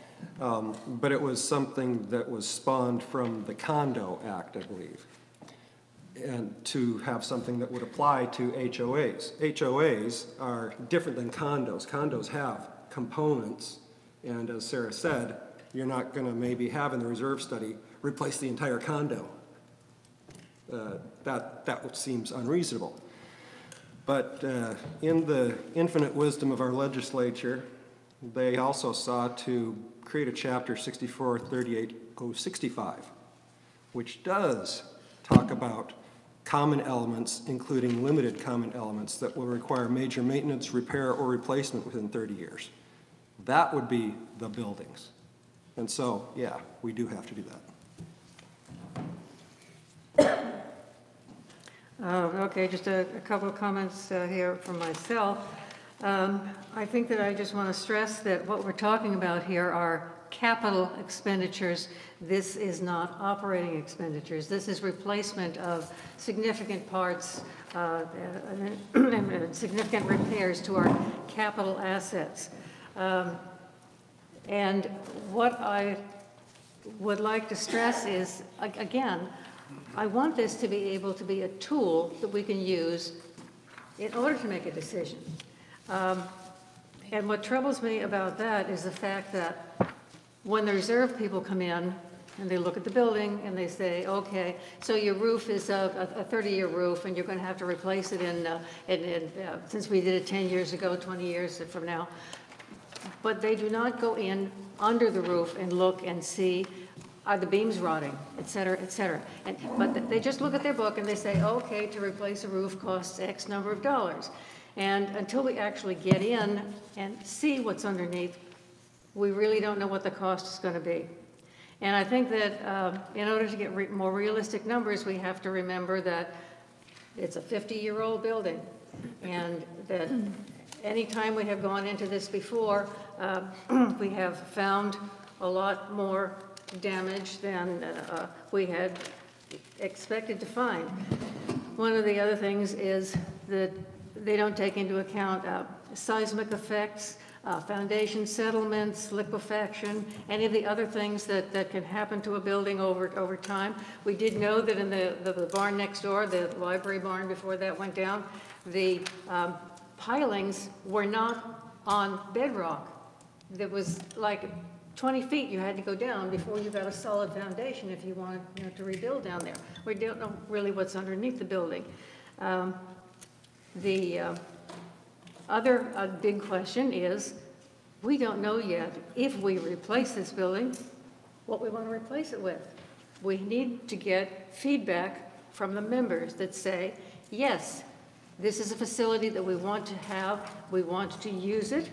S2: But it was something that was spawned from the Condo Act, I believe, and to have something that would apply to HOAs. HOAs are different than condos. Condos have components, and as Sarah said, you're not going to maybe have in the reserve study replace the entire condo. That seems unreasonable. But in the infinite wisdom of our legislature, they also sought to create a chapter 6438.065, which does talk about common elements, including limited common elements that will require major maintenance, repair, or replacement within 30 years. That would be the buildings. And so, yeah, we do have to do that.
S1: Okay, just a couple of comments here from myself. I think that I just want to stress that what we're talking about here are capital expenditures. This is not operating expenditures. This is replacement of significant parts and significant repairs to our capital assets. And what I would like to stress is, again, I want this to be able to be a tool that we can use in order to make a decision. And what troubles me about that is the fact that when the reserve people come in and they look at the building and they say, okay, so your roof is a 30-year roof and you're going to have to replace it since we did it 10 years ago, 20 years from now. But they do not go in under the roof and look and see, are the beams rotting, et cetera, et cetera. But they just look at their book and they say, okay, to replace a roof costs X number of dollars. And until we actually get in and see what's underneath, we really don't know what the cost is going to be. And I think that in order to get more realistic numbers, we have to remember that it's a 50-year-old building, and that any time we have gone into this before, we have found a lot more damage than we had expected to find. One of the other things is that they don't take into account seismic effects, foundation settlements, liquefaction, any of the other things that can happen to a building over time. We did know that in the barn next door, the library barn before that went down, the pilings were not on bedrock. There was like 20 feet you had to go down before you got a solid foundation if you wanted, to rebuild down there. We don't know really what's underneath the building. The other big question is, we don't know yet if we replace this building, what we want to replace it with. We need to get feedback from the members that say, yes, this is a facility that we want to have, we want to use it.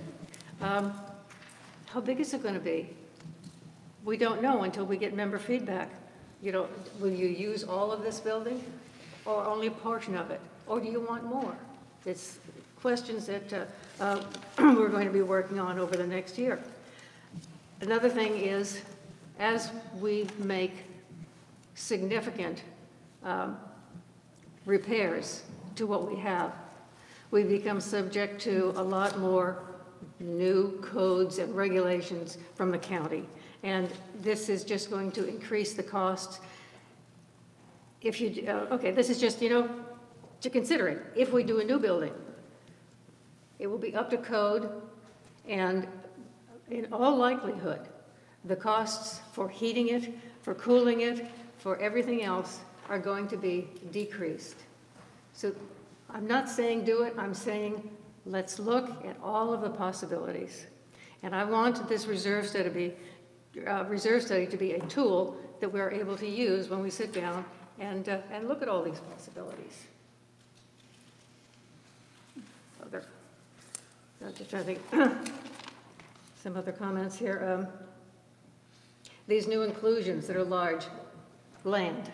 S1: How big is it going to be? We don't know until we get member feedback. Will you use all of this building or only a portion of it? Or do you want more? It's questions that we're going to be working on over the next year. Another thing is, as we make significant repairs to what we have, we become subject to a lot more new codes and regulations from the county. And this is just going to increase the costs. If you, okay, this is just, to consider it. If we do a new building, it will be up to code, and in all likelihood, the costs for heating it, for cooling it, for everything else are going to be decreased. So I'm not saying do it, I'm saying let's look at all of the possibilities. And I want this reserve study to be a tool that we're able to use when we sit down and look at all these possibilities. I'm just trying to think. Some other comments here. These new inclusions that are large, land.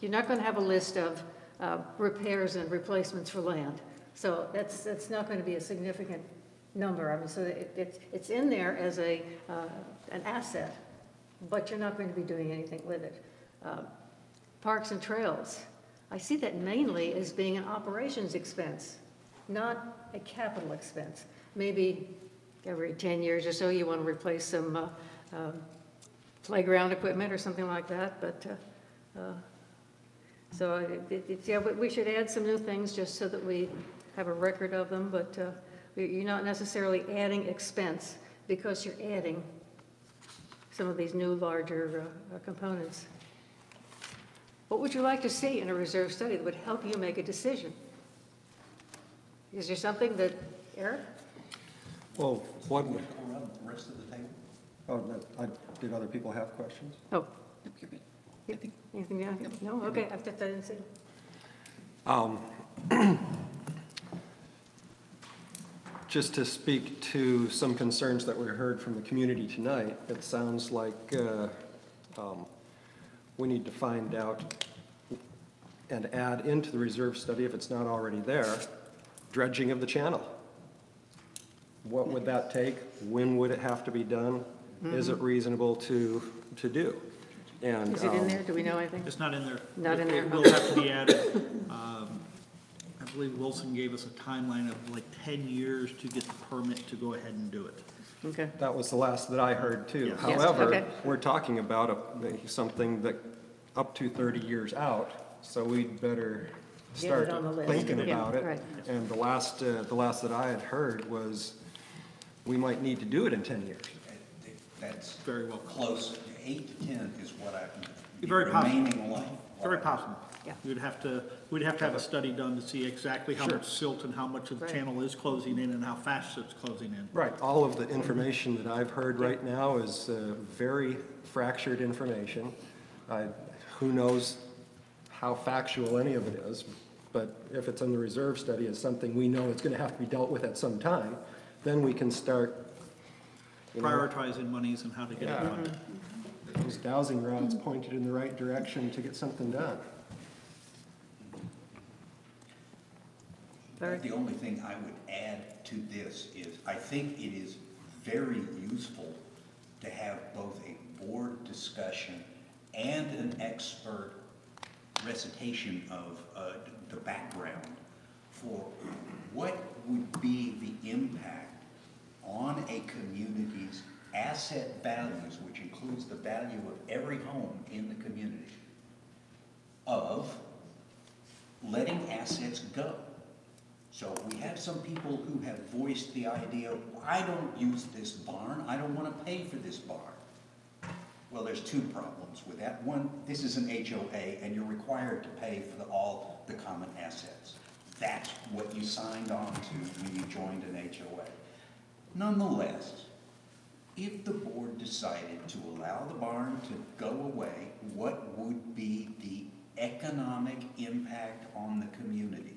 S1: You're not going to have a list of repairs and replacements for land. So that's not going to be a significant number. I mean, so it's in there as an asset, but you're not going to be doing anything with it. Parks and trails. I see that mainly as being an operations expense, not a capital expense. Maybe every 10 years or so you want to replace some playground equipment or something like that, but so yeah, we should add some new things just so that we have a record of them, but you're not necessarily adding expense because you're adding some of these new larger components. What would you like to see in a reserve study that would help you make a decision? Is there something that, Eric?
S2: Well, what,
S9: Go around the rest of the table.
S2: oh, did other people have questions?
S1: Oh. Anything down here? No? Okay, I didn't see.
S2: Just to speak to some concerns that we heard from the community tonight, it sounds like we need to find out and add into the reserve study, if it's not already there, dredging of the channel. What would that take? When would it have to be done? Is it reasonable to do? And
S1: Is it in there? Do we know anything?
S8: It's not in there.
S1: Not in there,
S8: It will have to be added. I believe Wilson gave us a timeline of like 10 years to get the permit to go ahead and do it.
S1: Okay.
S2: that was the last that I heard too.
S8: Yes.
S1: Yes,
S2: However,
S1: okay.
S2: we're talking about something that up to 30 years out, so we'd better
S1: Get
S2: start
S1: it on the list.
S2: thinking
S1: Yeah,
S2: about it.
S1: right.
S2: And the last that I had heard was we might need to do it in 10 years.
S9: That's
S8: Very well.
S9: close. 8 to 10 is what I,
S8: Very possible.
S9: remaining life.
S8: Very possible.
S1: Yeah.
S8: We'd have to have a study done to see exactly how
S2: Sure.
S8: much silt and how much of the
S1: Right.
S8: channel is closing in and how fast it's closing in.
S2: Right, all of the information that I've heard right now is very fractured information. Who knows how factual any of it is, but if it's in the reserve study as something we know is going to have to be dealt with at some time, then we can start,
S8: Prioritizing monies and how to get it
S2: Yeah.
S8: funded.
S2: those dowsing rods pointed in the right direction to get something done.
S1: Larry?
S9: The only thing I would add to this is, I think it is very useful to have both a board discussion and an expert recitation of the background for what would be the impact on a community's asset values, which includes the value of every home in the community, of letting assets go. So we have some people who have voiced the idea, I don't use this barn, I don't want to pay for this barn. Well, there's two problems with that. One, this is an HOA and you're required to pay for all the common assets. That's what you signed on to when you joined an HOA. Nonetheless, if the board decided to allow the barn to go away, what would be the economic impact on the community?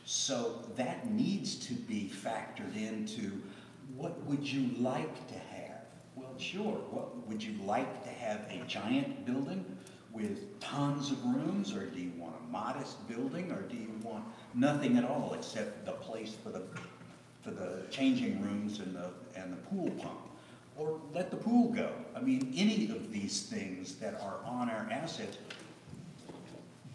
S9: So that needs to be factored into what would you like to have? Well, sure, what would you like to have, a giant building with tons of rooms, or do you want a modest building, or do you want nothing at all except the place for the changing rooms and the pool pump? Or let the pool go. I mean, any of these things that are on our assets,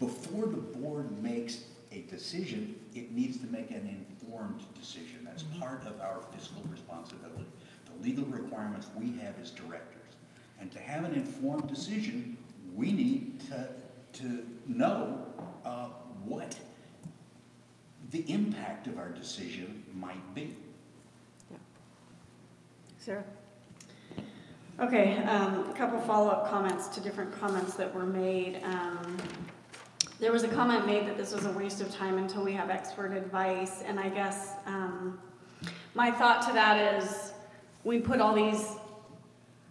S9: before the board makes a decision, it needs to make an informed decision. That's part of our fiscal responsibility. The legal requirements we have as directors. And to have an informed decision, we need to know what the impact of our decision might be.
S1: Sarah?
S10: Okay, a couple follow-up comments to different comments that were made. There was a comment made that this was a waste of time until we have expert advice, and I guess my thought to that is we put all these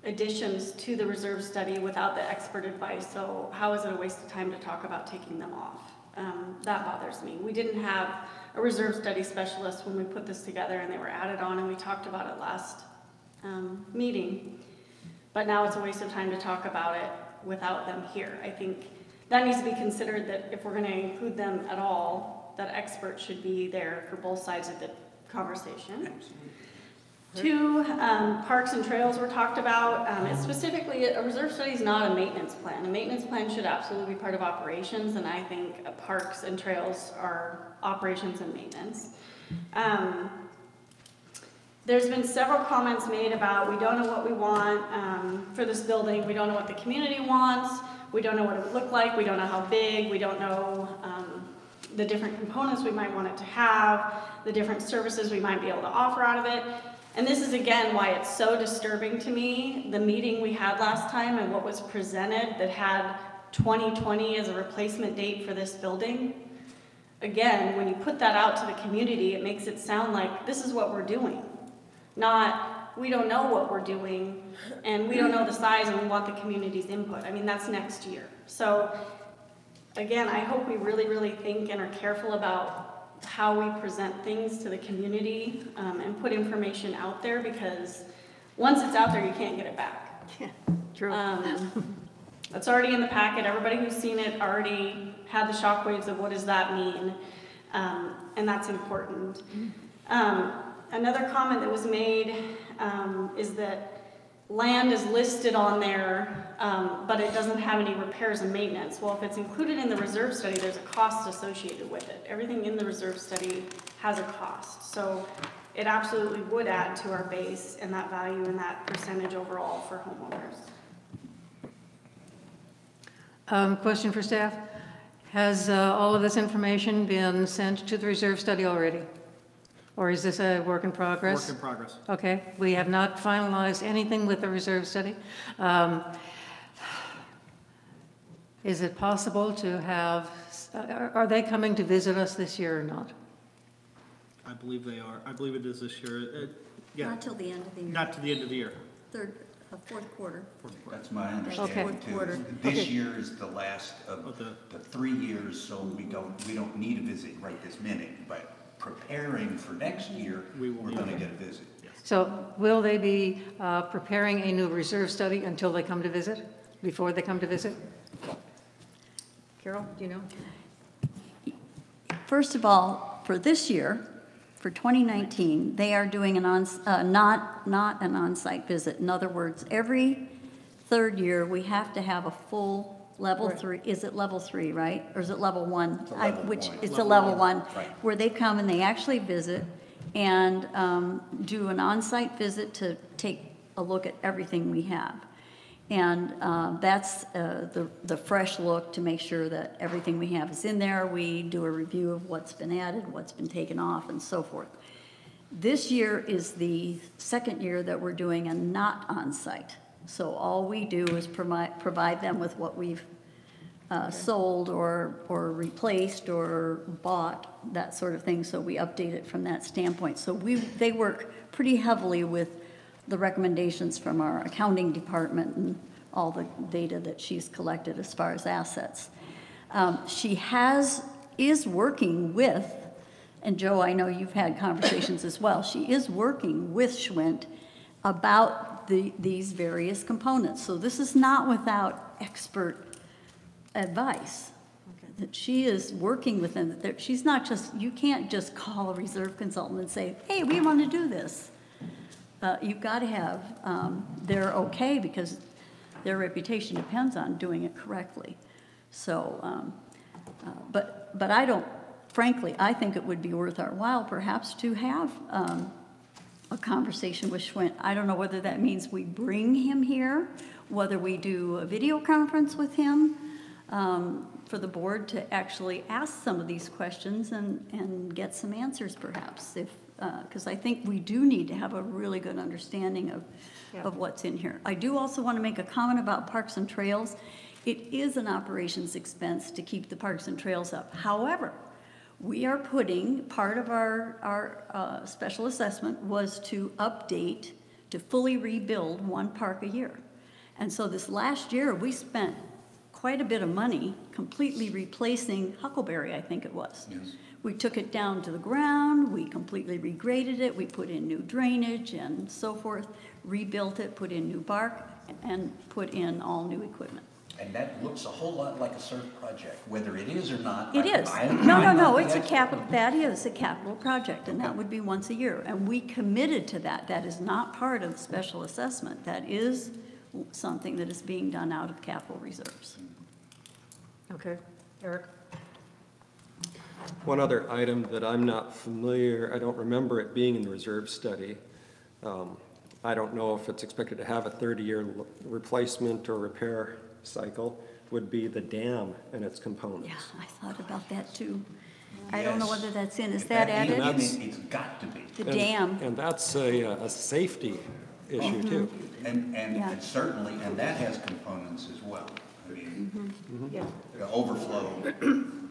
S10: additions to the reserve study without the expert advice, so how is it a waste of time to talk about taking them off? That bothers me. We didn't have a reserve study specialist when we put this together, and they were added on, and we talked about it last meeting. But now it's a waste of time to talk about it without them here. I think that needs to be considered, that if we're going to include them at all, that experts should be there for both sides of the conversation. Two, parks and trails were talked about. It's specifically, a reserve study is not a maintenance plan. A maintenance plan should absolutely be part of operations, and I think parks and trails are operations and maintenance. There's been several comments made about we don't know what we want for this building, we don't know what the community wants, we don't know what it would look like, we don't know how big, we don't know the different components we might want it to have, the different services we might be able to offer out of it. And this is again why it's so disturbing to me, the meeting we had last time and what was presented that had 2020 as a replacement date for this building. Again, when you put that out to the community, it makes it sound like this is what we're doing. Not, we don't know what we're doing, and we don't know the size, and we want the community's input. I mean, that's next year. So, again, I hope we really, really think and are careful about how we present things to the community and put information out there, because once it's out there, you can't get it back.
S1: Yeah, true.
S10: It's already in the packet. Everybody who's seen it already had the shockwaves of what does that mean, and that's important. Another comment that was made is that land is listed on there, but it doesn't have any repairs and maintenance. Well, if it's included in the reserve study, there's a cost associated with it. Everything in the reserve study has a cost. So it absolutely would add to our base and that value and that percentage overall for homeowners.
S1: Question for staff. Has all of this information been sent to the reserve study already? Or is this a work in progress?
S8: Work in progress.
S1: Okay, we have not finalized anything with the reserve study. Is it possible to have, are they coming to visit us this year or not?
S8: I believe they are. I believe it is this year. Yeah,
S4: Not till the end of the year.
S8: not to the end of the year.
S4: Fourth quarter.
S9: That's my understanding
S1: Okay.
S9: too.
S4: Quarter.
S9: This
S1: Okay.
S9: year is the last of the 3 years, so we don't need a visit right this minute, but preparing for next year, we're going to get a visit.
S1: So will they be preparing a new reserve study until they come to visit, before they come to visit? Carol, do you know?
S4: First of all, for this year, for 2019, they are doing not an on-site visit. In other words, every third year, we have to have a full level 3. Is it level 3, right? Or is it level 1?
S9: It's a level one.
S4: It's a level 1,
S9: Right.
S4: where they come and they actually visit, and do an on-site visit to take a look at everything we have. And that's the fresh look to make sure that everything we have is in there. We do a review of what's been added, what's been taken off, and so forth. This year is the second year that we're doing a not on-site. So all we do is provide them with what we've sold or replaced or bought, that sort of thing. So we update it from that standpoint. So they work pretty heavily with the recommendations from our accounting department and all the data that she's collected as far as assets. She is working with, and Joe, I know you've had conversations as well, she is working with Schwint about these various components. So this is not without expert advice. That she is working with them. That she's not just, you can't just call a reserve consultant and say, hey, we want to do this. You've got to have, they're okay because their reputation depends on doing it correctly. So, but I don't, frankly, I think it would be worth our while perhaps to have a conversation with Schwint. I don't know whether that means we bring him here, whether we do a video conference with him for the board to actually ask some of these questions and get some answers perhaps, because I think we do need to have a really good understanding of what's in here. I do also want to make a comment about Parks and Trails. It is an operations expense to keep the Parks and Trails up. However, we are putting, part of our special assessment was to update, to fully rebuild one park a year. And so this last year, we spent quite a bit of money completely replacing Huckleberry, I think it was. Yes. We took it down to the ground, we completely regraded it, we put in new drainage and so forth, rebuilt it, put in new bark, and put in all new equipment.
S9: And that looks a whole lot like a surf project, whether it is or not.
S4: It is. No, it's a capital, that is a capital project, and that would be once a year. And we committed to that. That is not part of the special assessment. That is something that is being done out of capital reserves.
S1: Okay, Eric?
S2: One other item that I'm not familiar, I don't remember it being in the reserve study. I don't know if it's expected to have a 30-year replacement or repair cycle, would be the dam and its components.
S4: Yeah, I thought about that too. I
S9: Yes.
S4: don't know whether that's in. Is
S9: If
S4: that
S9: is
S4: added?
S9: in, it's got to be.
S4: The dam.
S2: And that's a safety issue too.
S9: And
S4: Yeah.
S9: and certainly, and that has components as well. I mean,
S1: Yeah.
S9: the overflow,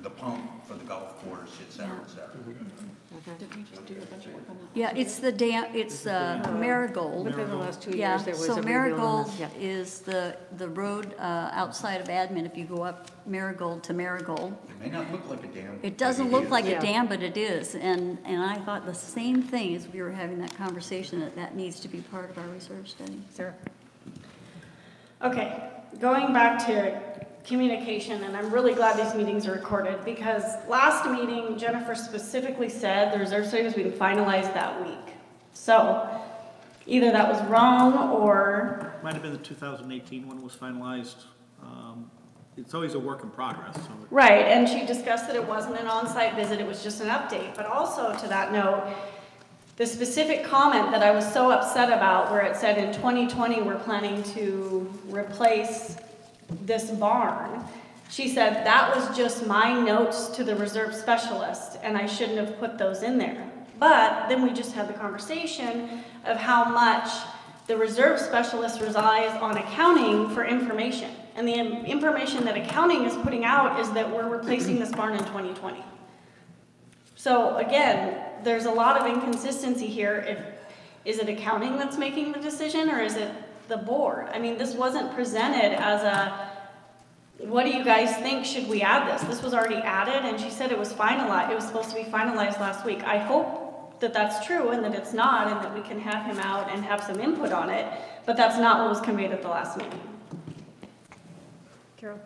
S9: the pump for the golf course, et cetera, et cetera.
S4: Yeah, it's the dam, it's Marigold.
S1: Within the last 2
S4: Yeah,
S1: years, there was
S4: so
S1: a rebuild on
S4: Marigold
S1: this. Yeah.
S4: is the road outside of Admin. If you go up Marigold to Marigold,
S9: It may not look like a dam.
S4: it doesn't
S9: but
S4: look
S9: is.
S4: like a
S1: Yeah.
S4: dam, but it is. And I thought the same thing as we were having that conversation, that needs to be part of our reserve study.
S1: Sarah?
S10: Okay, going back to communication, and I'm really glad these meetings are recorded, because last meeting, Jennifer specifically said the reserve study was being finalized that week. So either that was wrong or,
S8: Might have been the 2018 one was finalized. It's always a work in progress, so.
S10: right, and she discussed that it wasn't an on-site visit, it was just an update. But also to that note, the specific comment that I was so upset about, where it said in 2020 we're planning to replace this barn, she said that was just my notes to the reserve specialist and I shouldn't have put those in there. But then we just had the conversation of how much the reserve specialist relies on accounting for information. And the information that accounting is putting out is that we're replacing this barn in 2020. So again, there's a lot of inconsistency here. Is it accounting that's making the decision, or is it the board? I mean, this wasn't presented as what do you guys think, should we add this? This was already added, and she said it was finalized, it was supposed to be finalized last week. I hope that that's true and that it's not, and that we can have him out and have some input on it, but that's not what was conveyed at the last meeting.
S1: Carol?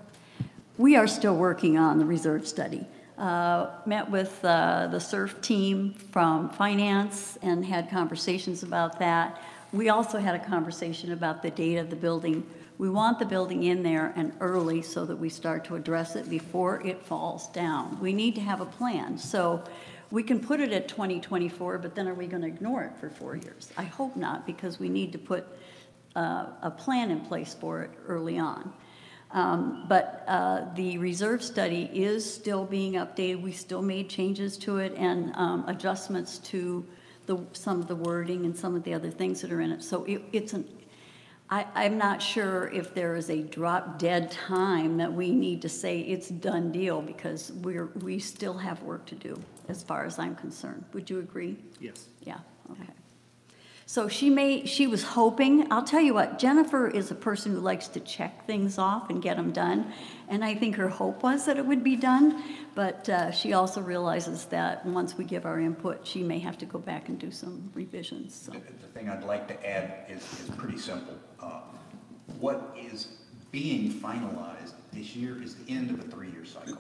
S4: We are still working on the reserve study. Met with the SURF team from finance and had conversations about that. We also had a conversation about the date of the building We want the building in there and early so that we start to address it before it falls down. We need to have a plan. So we can put it at 2024, but then are we going to ignore it for 4 years? I hope not, because we need to put a plan in place for it early on. But the reserve study is still being updated. We still made changes to it and adjustments to some of the wording and some of the other things that are in it. So I'm not sure if there is a drop dead time that we need to say it's done deal, because we still have work to do as far as I'm concerned. Would you agree?
S8: Yes.
S4: Yeah, okay. So she was hoping, I'll tell you what, Jennifer is a person who likes to check things off and get them done. And I think her hope was that it would be done, but she also realizes that once we give our input, she may have to go back and do some revisions, so.
S9: The thing I'd like to add is pretty simple. What is being finalized this year is the end of a 3-year cycle.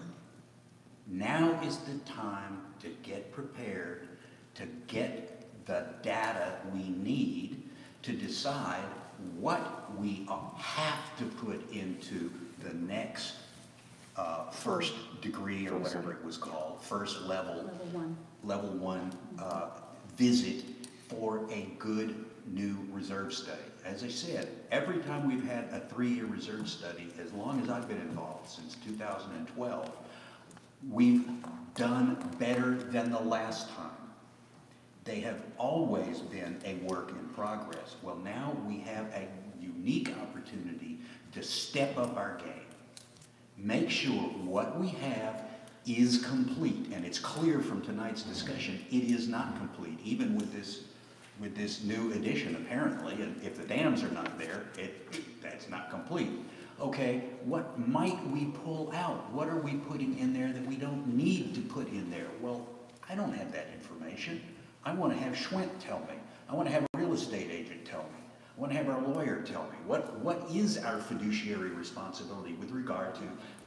S9: Now is the time to get prepared, to get the data we need to decide what we have to put into the next first degree, or whatever it was called, first level one visit for a good new reserve study. As I said, every time we've had a 3-year reserve study, as long as I've been involved, since 2012, we've done better than the last time. They have always been a work in progress. Well, now we have a unique opportunity to step up our game. Make sure what we have is complete, and it's clear from tonight's discussion, it is not complete, even with this new addition, apparently, and if the dams are not there, that's not complete. Okay, what might we pull out? What are we putting in there that we don't need to put in there? Well, I don't have that information. I want to have Schwent tell me. I want to have a real estate agent tell me. I want to have our lawyer tell me. What is our fiduciary responsibility with regard to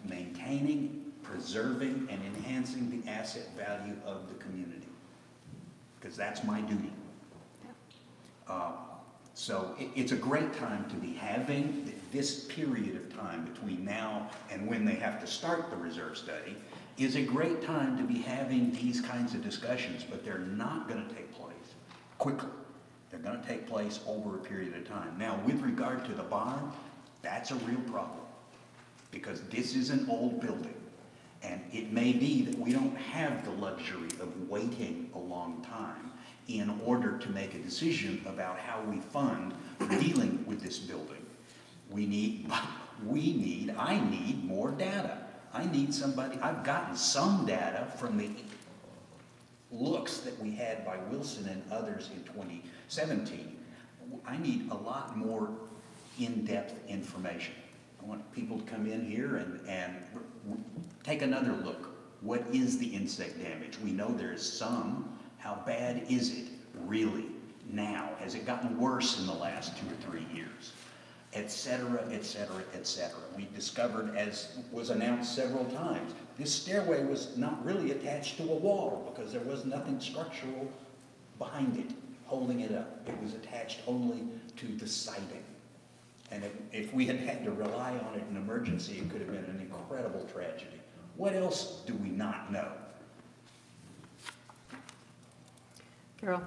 S9: maintaining, preserving, and enhancing the asset value of the community? Because that's my duty. So it's a great time to be having this period of time between now and when they have to start the reserve study is a great time to be having these kinds of discussions, but they're not going to take place quickly. They're going to take place over a period of time. Now, with regard to the barn, that's a real problem, because this is an old building, and it may be that we don't have the luxury of waiting a long time in order to make a decision about how we fund dealing with this building. I need more data. I need somebody. I've gotten some data from the looks that we had by Wilson and others in 2017. I need a lot more in-depth information. I want people to come in here and take another look. What is the insect damage? We know there's some. How bad is it really now? Has it gotten worse in the last 2 or 3 years? Et cetera, et cetera, et cetera. We discovered, as was announced several times, this stairway was not really attached to a wall because there was nothing structural behind it, holding it up. It was attached only to the siding. And if we had had to rely on it in emergency, it could have been an incredible tragedy. What else do we not know?
S1: Carol?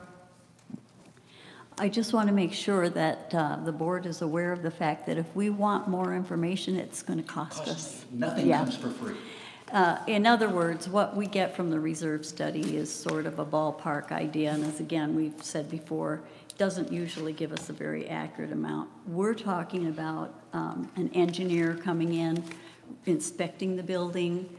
S4: I just want to make sure that the board is aware of the fact that if we want more information, it's going to cost us.
S9: Nothing comes for free.
S4: In other words, what we get from the reserve study is sort of a ballpark idea, and as again we've said before, it doesn't usually give us a very accurate amount. We're talking about an engineer coming in, inspecting the building,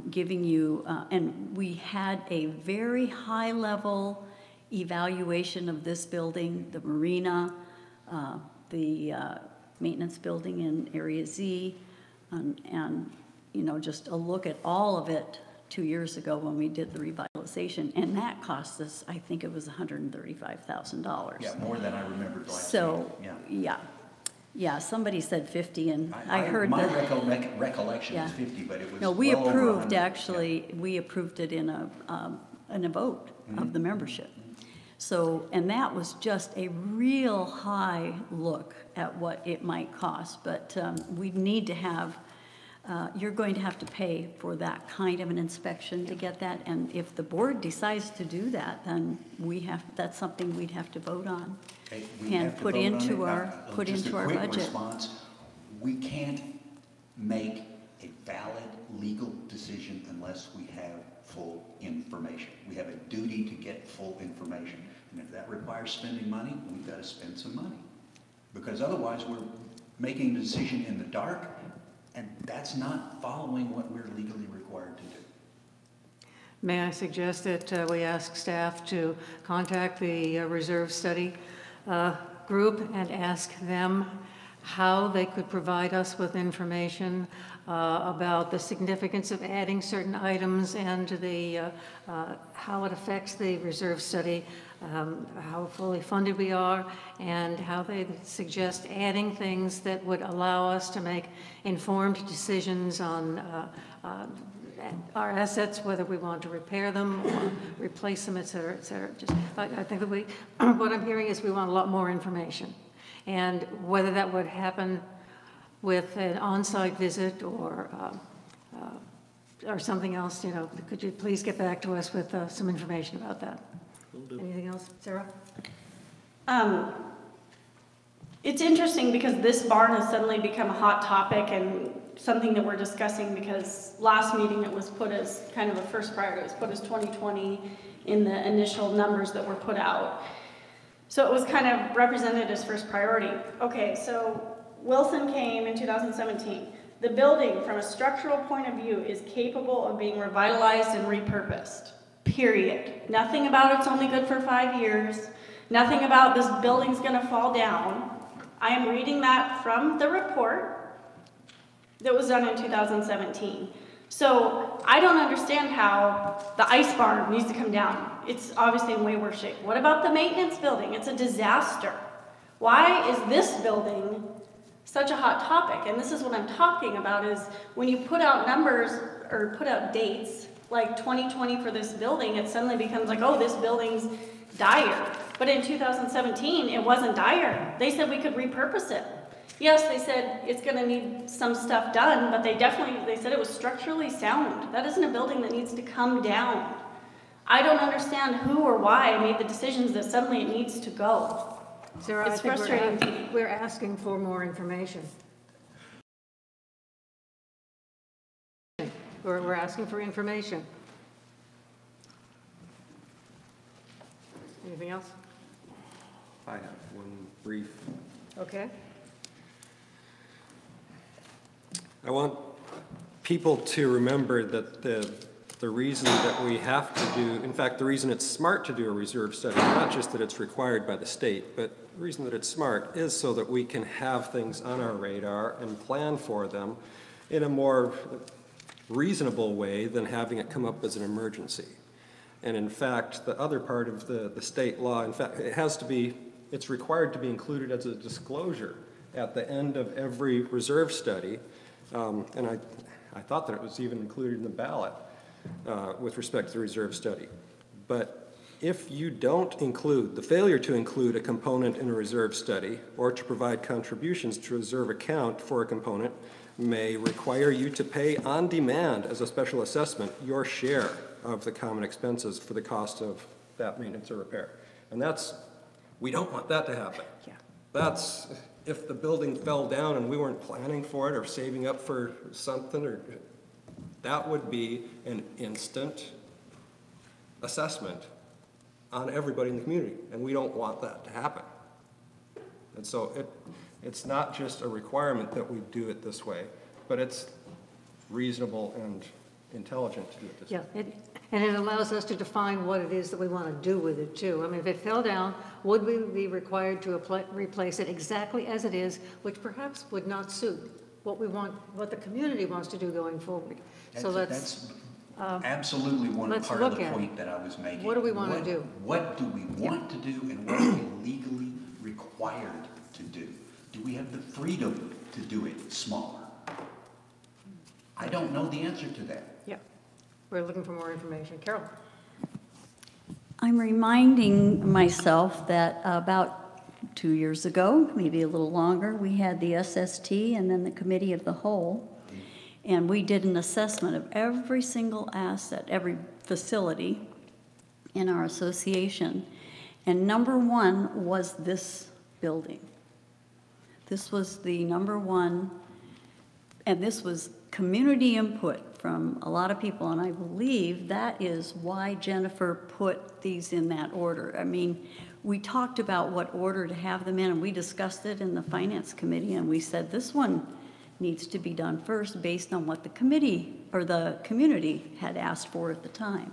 S4: giving you, and we had a very high level evaluation of this building, the marina, the maintenance building in Area Z, and you know, just a look at all of it 2 years ago when we did the revitalization, and that cost us, I think it was $135,000.
S9: Yeah, more than I remembered last
S4: So,
S9: week.
S4: yeah, somebody said 50, and I heard
S9: my
S4: that.
S9: recollection
S4: Yeah.
S9: is 50, but it was
S4: No, we
S9: well over
S4: approved,
S9: 100.
S4: actually, we approved it in a vote of the membership. So, and that was just a real high look at what it might cost, but we need to have, you're going to have to pay for that kind of an inspection to get that, and if the board decides to do that, then that's something we'd have to vote on.
S9: Okay, we
S4: And
S9: have to
S4: put
S9: vote on
S4: into
S9: it.
S4: our- put
S9: Just
S4: into
S9: a
S4: our
S9: quick
S4: budget.
S9: response. We can't make a valid legal decision unless we have full information. We have a duty to get full information. And if that requires spending money, we've got to spend some money. Because otherwise, we're making a decision in the dark, and that's not following what we're legally required to do.
S1: May I suggest that we ask staff to contact the reserve study group and ask them how they could provide us with information about the significance of adding certain items and how it affects the reserve study, how fully funded we are, and how they suggest adding things that would allow us to make informed decisions on our assets, whether we want to repair them or replace them, et cetera, et cetera. I think that what I'm hearing is we want a lot more information. And whether that would happen with an on-site visit or something else, could you please get back to us with some information about that? Anything else, Sarah?
S10: It's interesting because this barn has suddenly become a hot topic and something that we're discussing, because last meeting it was put as kind of a first priority. It was put as 2020 in the initial numbers that were put out. So it was kind of represented as first priority. Okay, so Wilson came in 2017. The building, from a structural point of view, is capable of being revitalized and repurposed, period. Nothing about it's only good for 5 years. Nothing about this building's gonna fall down. I am reading that from the report that was done in 2017. So I don't understand how the ice barn needs to come down. It's obviously in way worse shape. What about the maintenance building? It's a disaster. Why is this building such a hot topic? And this is what I'm talking about, is when you put out numbers or put out dates like 2020 for this building, it suddenly becomes like, oh, this building's dire. But in 2017, it wasn't dire. They said we could repurpose it. Yes, they said it's gonna need some stuff done, but they said it was structurally sound. That isn't a building that needs to come down. I don't understand who or why made the decisions that suddenly it needs to go.
S1: Sarah,
S10: It's
S1: I think
S10: frustrating to me.
S1: we're asking for more information. We're asking for information. Anything else?
S2: I have one brief.
S1: Okay.
S2: I want people to remember that the reason that we have to do, in fact, the reason it's smart to do a reserve study, not just that it's required by the state, but the reason that it's smart is so that we can have things on our radar and plan for them in a more reasonable way than having it come up as an emergency. And in fact, the other part of the state law, in fact, it's required to be included as a disclosure at the end of every reserve study. And I thought that it was even included in the ballot with respect to the reserve study. But if you don't include, the failure to include a component in a reserve study or to provide contributions to a reserve account for a component may require you to pay on demand as a special assessment your share of the common expenses for the cost of that maintenance or repair. And we don't want that to happen.
S1: Yeah.
S2: That's, if the building fell down and we weren't planning for it or saving up for something, that would be an instant assessment on everybody in the community, and we don't want that to happen. And so it's not just a requirement that we do it this way, but it's reasonable and intelligent to do it this way.
S1: Yeah, and it allows us to define what it is that we want to do with it too. I mean, if it fell down, would we be required to replace it exactly as it is, which perhaps would not suit what we want, what the community wants to do going forward? So
S9: That's absolutely one
S1: let's
S9: part of
S1: look
S9: the
S1: at
S9: point that I was making.
S1: What do we want to do?
S9: What do we want to do, and what are we legally required to do? Do we have the freedom to do it smaller? I don't know the answer to that.
S1: Yeah, we're looking for more information. Carol?
S4: I'm reminding myself that about 2 years ago, maybe a little longer, we had the SST and then the Committee of the Whole. And we did an assessment of every single asset, every facility in our association. And number one was this building. This was the number one, and this was community input from a lot of people, and I believe that is why Jennifer put these in that order. I mean, we talked about what order to have them in, and we discussed it in the Finance Committee, and we said this one needs to be done first based on what the committee or the community had asked for at the time.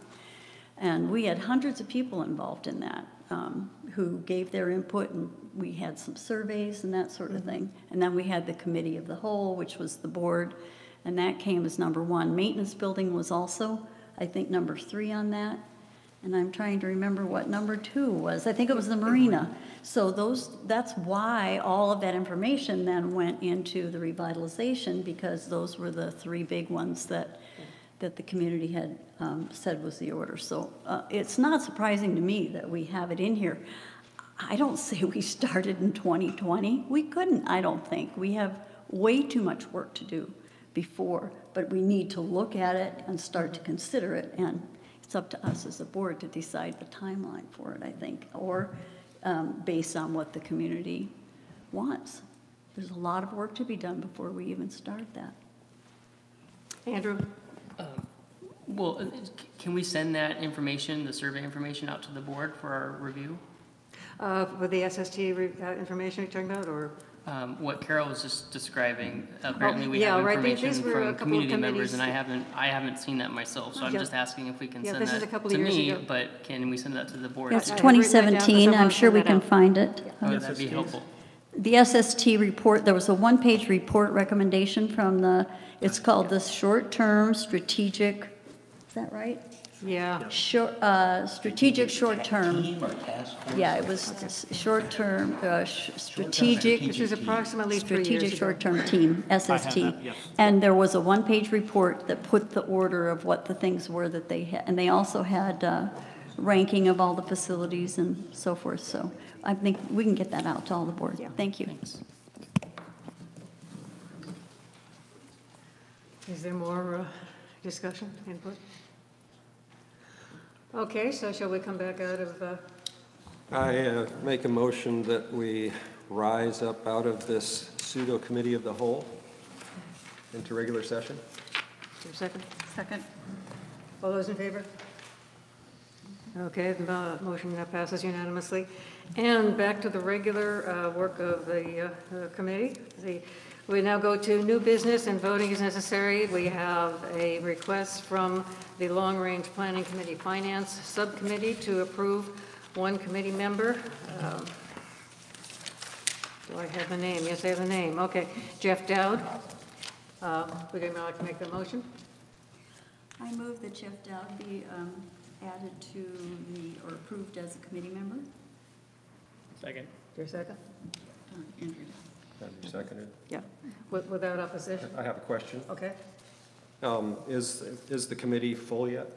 S4: And we had hundreds of people involved in that who gave their input, and we had some surveys and that sort of thing. And then we had the Committee of the Whole, which was the board, and that came as number one. Maintenance building was also, I think, number 3 on that. And I'm trying to remember what number 2 was. I think it was the marina. So that's why all of that information then went into the revitalization, because those were the 3 big ones that the community had said was the order. So it's not surprising to me that we have it in here. I don't say we started in 2020. We couldn't, I don't think. We have way too much work to do before, but we need to look at it and start to consider it, and it's up to us as a board to decide the timeline for it, I think, or based on what the community wants. There's a lot of work to be done before we even start that.
S1: Andrew?
S11: Well, can we send that information, the survey information, out to the board for our review?
S1: With the SST information you're talking about, or?
S11: What Carol was just describing, apparently we
S1: yeah,
S11: have
S1: right.
S11: information
S1: These were a
S11: from
S1: couple of
S11: community members,
S1: committees.
S11: and I haven't seen that myself, so I'm
S1: Yeah.
S11: just asking if we can send
S1: this is a
S11: that
S1: couple
S11: to
S1: of years
S11: me,
S1: ago.
S11: but can we send that to the board?
S4: It's
S1: I have written it down,
S4: 2017,
S1: so
S4: I'm sure we
S1: send
S4: can
S1: that out.
S4: find it.
S11: Oh, that'd be helpful.
S4: The SST report, there was a one-page report recommendation from it's called the Short-Term Strategic, is that right?
S1: Yeah.
S4: Strategic short-term.
S9: Team or task force?
S4: Yeah, it was short-term, strategic.
S1: Which is approximately 3 years
S4: Strategic
S1: ago.
S4: short-term team, SST.
S8: that, yes.
S4: And there was a one-page report that put the order of what the things were that they had. And they also had ranking of all the facilities and so forth. So I think we can get that out to all the board.
S1: Yeah.
S4: Thank you.
S11: Thanks.
S1: Is there more discussion, input? Okay, so shall we come back out of,
S2: I make a motion that we rise up out of this pseudo committee of the whole into regular session.
S1: your second?
S4: Second.
S1: All those in favor? Okay, the motion passes unanimously. And back to the regular work of the committee. We now go to new business, and voting is necessary. We have a request from the Long Range Planning Committee Finance Subcommittee to approve one committee member. Do I have the name? Yes, I have the name. Okay, Jeff Dowd. Would anyone like to make the motion?
S4: I move that Jeff Dowd be added to or approved as a committee member.
S11: Second.
S1: Your second?
S4: Andrew.
S2: Have you seconded?
S1: Yeah, without opposition?
S2: I have a question.
S1: Okay.
S2: Is the committee full yet?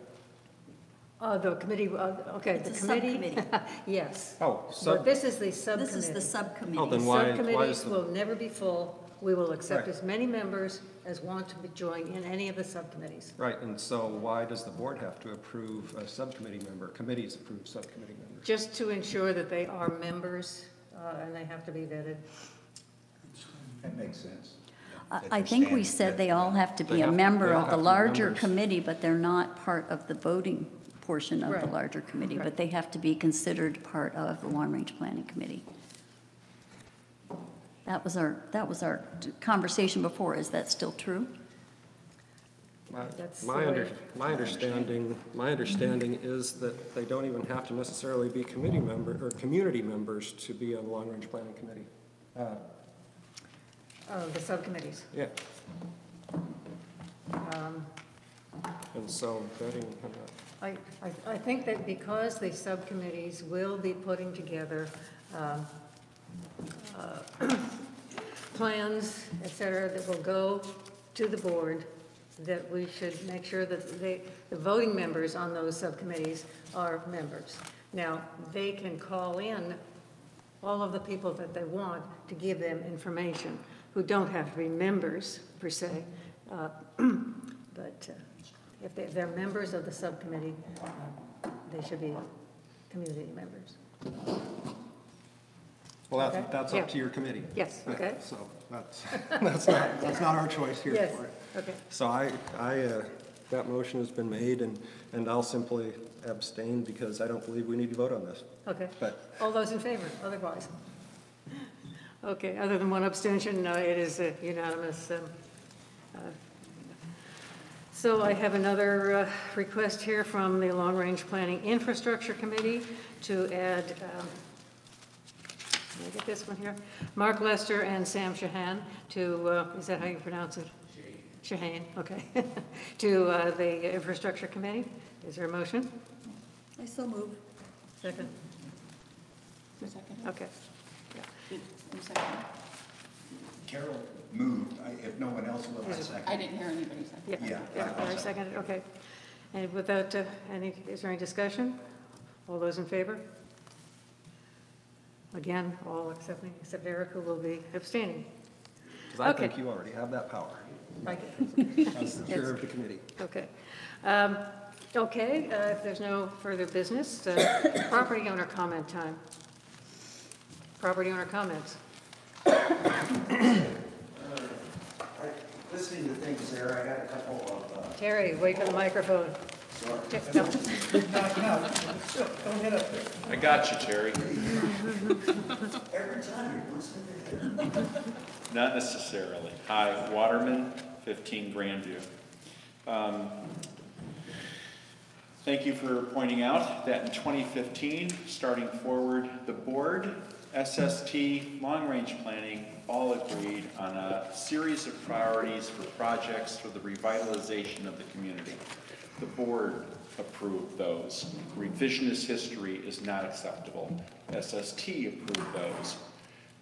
S1: The committee, okay, the
S4: It's a
S1: committee.
S4: subcommittee.
S1: Yes.
S2: Oh,
S1: But this is the subcommittee.
S4: This is the subcommittee.
S2: Oh, then why is
S1: Subcommittees
S2: the-
S1: will never be full. We will accept
S2: Right.
S1: as many members as want to join in any of the subcommittees.
S2: Right, and so why does the board have to approve a subcommittee member? Committees approve subcommittee members.
S1: Just to ensure that they are members, and they have to be vetted.
S9: That makes sense.
S4: I think we said they all have to
S2: They
S4: be a
S2: have-
S4: member
S2: they all
S4: of the
S2: have to be
S4: larger
S2: members.
S4: committee, but they're not part of the voting portion of the
S1: Right.
S4: larger committee,
S1: Right.
S4: but they have to be considered part of the Long Range Planning Committee. That was our conversation before. Is that still true?
S1: That's
S2: My
S1: the way-
S2: my understanding is that they don't even have to necessarily be committee member, or community members to be on the Long Range Planning Committee.
S1: The subcommittees.
S2: Yeah. And so vetting,
S1: I think that because the subcommittees will be putting together plans, et cetera, that will go to the board, that we should make sure that the voting members on those subcommittees are members. Now, they can call in all of the people that they want to give them information, who don't have to be members per se, but if they're members of the subcommittee, they should be community members.
S2: Well,
S1: Okay.
S2: that's
S1: Yeah.
S2: up to your committee.
S1: Yes, okay.
S2: So that's not our choice here
S1: Yes,
S2: for it.
S1: okay.
S2: So that motion has been made, and I'll simply abstain because I don't believe we need to vote on this.
S1: Okay.
S2: But
S1: All those in favor, otherwise? Okay, other than one abstention, it is unanimous. So I have another request here from the Long Range Planning Infrastructure Committee to add, let me get this one here, Mark Lester and Sam Shahan to, is that how you pronounce it? Shahan, okay, to the Infrastructure Committee. Is there a motion?
S4: I so move.
S1: Second? Okay.
S9: Carol moved. If no one else will, I second.
S12: I didn't hear anybody say.
S1: Yeah, I seconded, okay. And without is there any discussion? All those in favor? Again, all except Eric, who will be abstaining.
S2: because I
S1: Okay.
S2: think you already have that power
S1: Right.
S2: as the chair of the committee.
S1: Okay. Okay, if there's no further business, property owner comment time. Property owner comments.
S5: Listening to things there, I got a couple of,
S1: Terry, wait for the microphone.
S5: sorry.
S1: No.
S13: I got you, Terry.
S5: Every time you're listening to it.
S13: Not necessarily. Hi, Waterman, 15 Grandview. Thank you for pointing out that in 2015, starting forward, the board, SST, long-range planning, all agreed on a series of priorities for projects for the revitalization of the community. The board approved those. Revisionist history is not acceptable. SST approved those.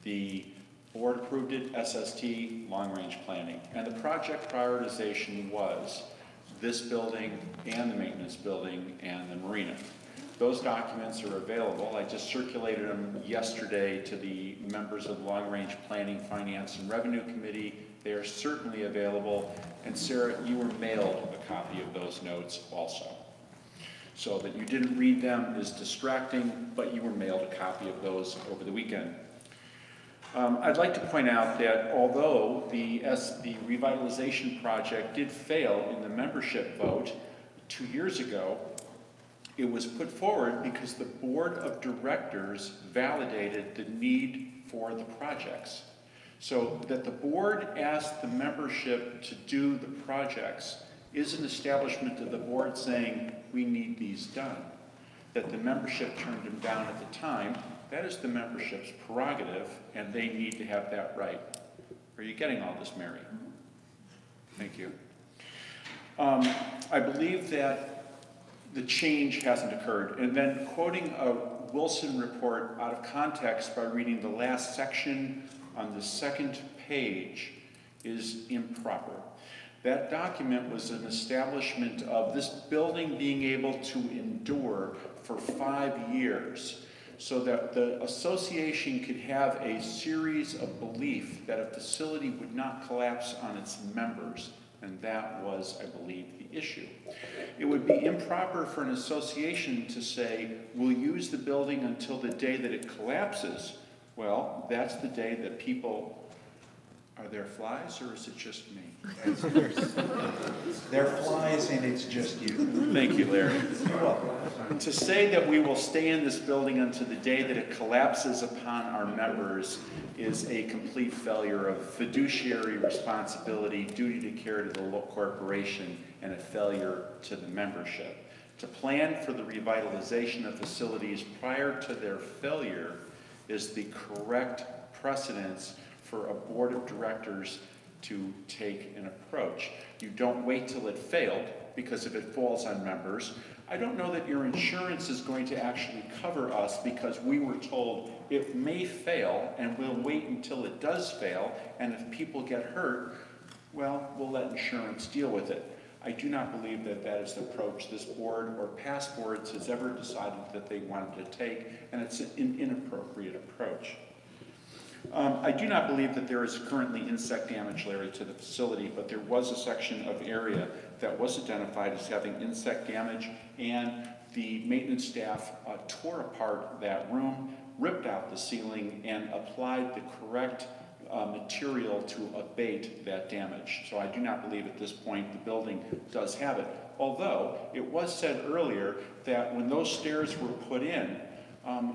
S13: The board approved it, SST, long-range planning. And the project prioritization was this building and the maintenance building and the marina. Those documents are available. I just circulated them yesterday to the members of the Long Range Planning, Finance, and Revenue Committee. They are certainly available. And Sarah, you were mailed a copy of those notes also. So that you didn't read them is distracting, but you were mailed a copy of those over the weekend. I'd like to point out that although the revitalization project did fail in the membership vote 2 years ago, it was put forward because the board of directors validated the need for the projects. So that the board asked the membership to do the projects is an establishment of the board saying, we need these done. That the membership turned them down at the time, that is the membership's prerogative, and they need to have that right. Are you getting all this, Mary? Thank you. I believe that the change hasn't occurred. And then quoting a Wilson report out of context by reading the last section on the second page is improper. That document was an establishment of this building being able to endure for 5 years so that the association could have a series of belief that a facility would not collapse on its members. And that was, I believe, the issue. It would be improper for an association to say, we'll use the building until the day that it collapses. Well, that's the day that people, are there flies or is it just me?
S9: They're flies and it's just you.
S13: Thank you, Larry. To say that we will stay in this building until the day that it collapses upon our members is a complete failure of fiduciary responsibility, duty to care to the corporation, and a failure to the membership. To plan for the revitalization of facilities prior to their failure is the correct precedence for a board of directors to take an approach. You don't wait till it failed, because if it falls on members, I don't know that your insurance is going to actually cover us because we were told it may fail and we'll wait until it does fail, and if people get hurt, well, we'll let insurance deal with it. I do not believe that that is the approach this board or past boards has ever decided that they wanted to take, and it's an inappropriate approach. I do not believe that there is currently insect damage, Larry, to the facility, but there was a section of area that was identified as having insect damage, and the maintenance staff tore apart that room, ripped out the ceiling, and applied the correct material to abate that damage. So I do not believe at this point the building does have it. Although it was said earlier that when those stairs were put in,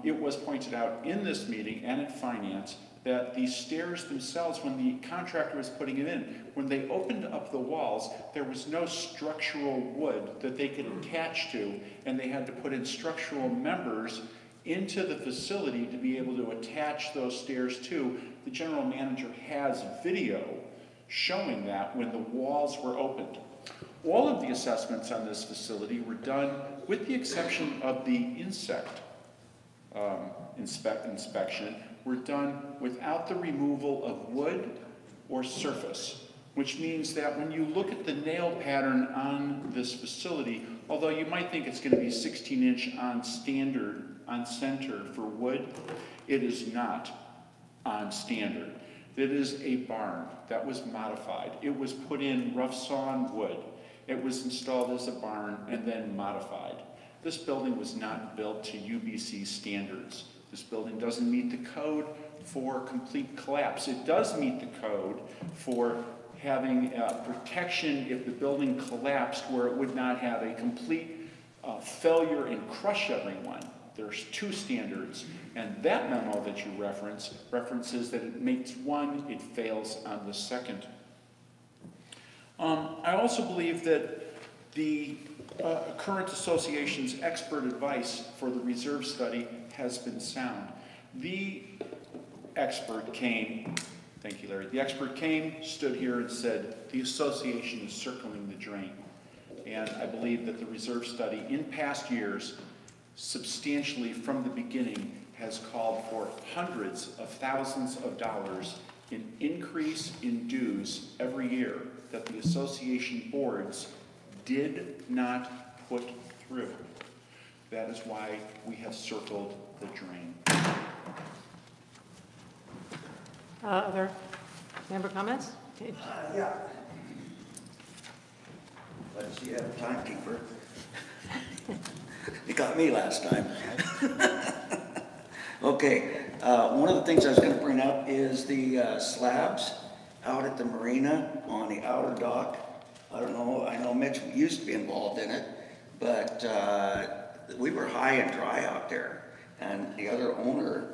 S13: it was pointed out in this meeting and in finance that the stairs themselves, when the contractor was putting it in, when they opened up the walls, there was no structural wood that they could attach to, and they had to put in structural members into the facility to be able to attach those stairs to. The general manager has video showing that when the walls were opened. All of the assessments on this facility were done, with the exception of the insect inspection, were done without the removal of wood or surface, which means that when you look at the nail pattern on this facility, although you might think it's going to be 16-inch on center for wood, it is not on standard. It is a barn that was modified. It was put in rough sawn wood. It was installed as a barn and then modified. This building was not built to UBC standards. This building doesn't meet the code for complete collapse. It does meet the code for having protection if the building collapsed, where it would not have a complete failure and crush everyone. There's two standards, and that memo that you references that it makes one, it fails on the second. I also believe that the current association's expert advice for the reserve study has been sound. The expert came, thank you, Larry, the expert came, stood here and said, the association is circling the drain. And I believe that the reserve study in past years, substantially from the beginning, has called for hundreds of thousands of dollars in increase in dues every year that the association boards did not put through. That is why we have circled the drain.
S1: Other member comments? Okay.
S5: Yeah. Let's see, you have a timekeeper. You got me last time. Okay, one of the things I was going to bring up is the slabs out at the marina on the outer dock. I don't know, I know Mitch used to be involved in it, but we were high and dry out there. And the other owner,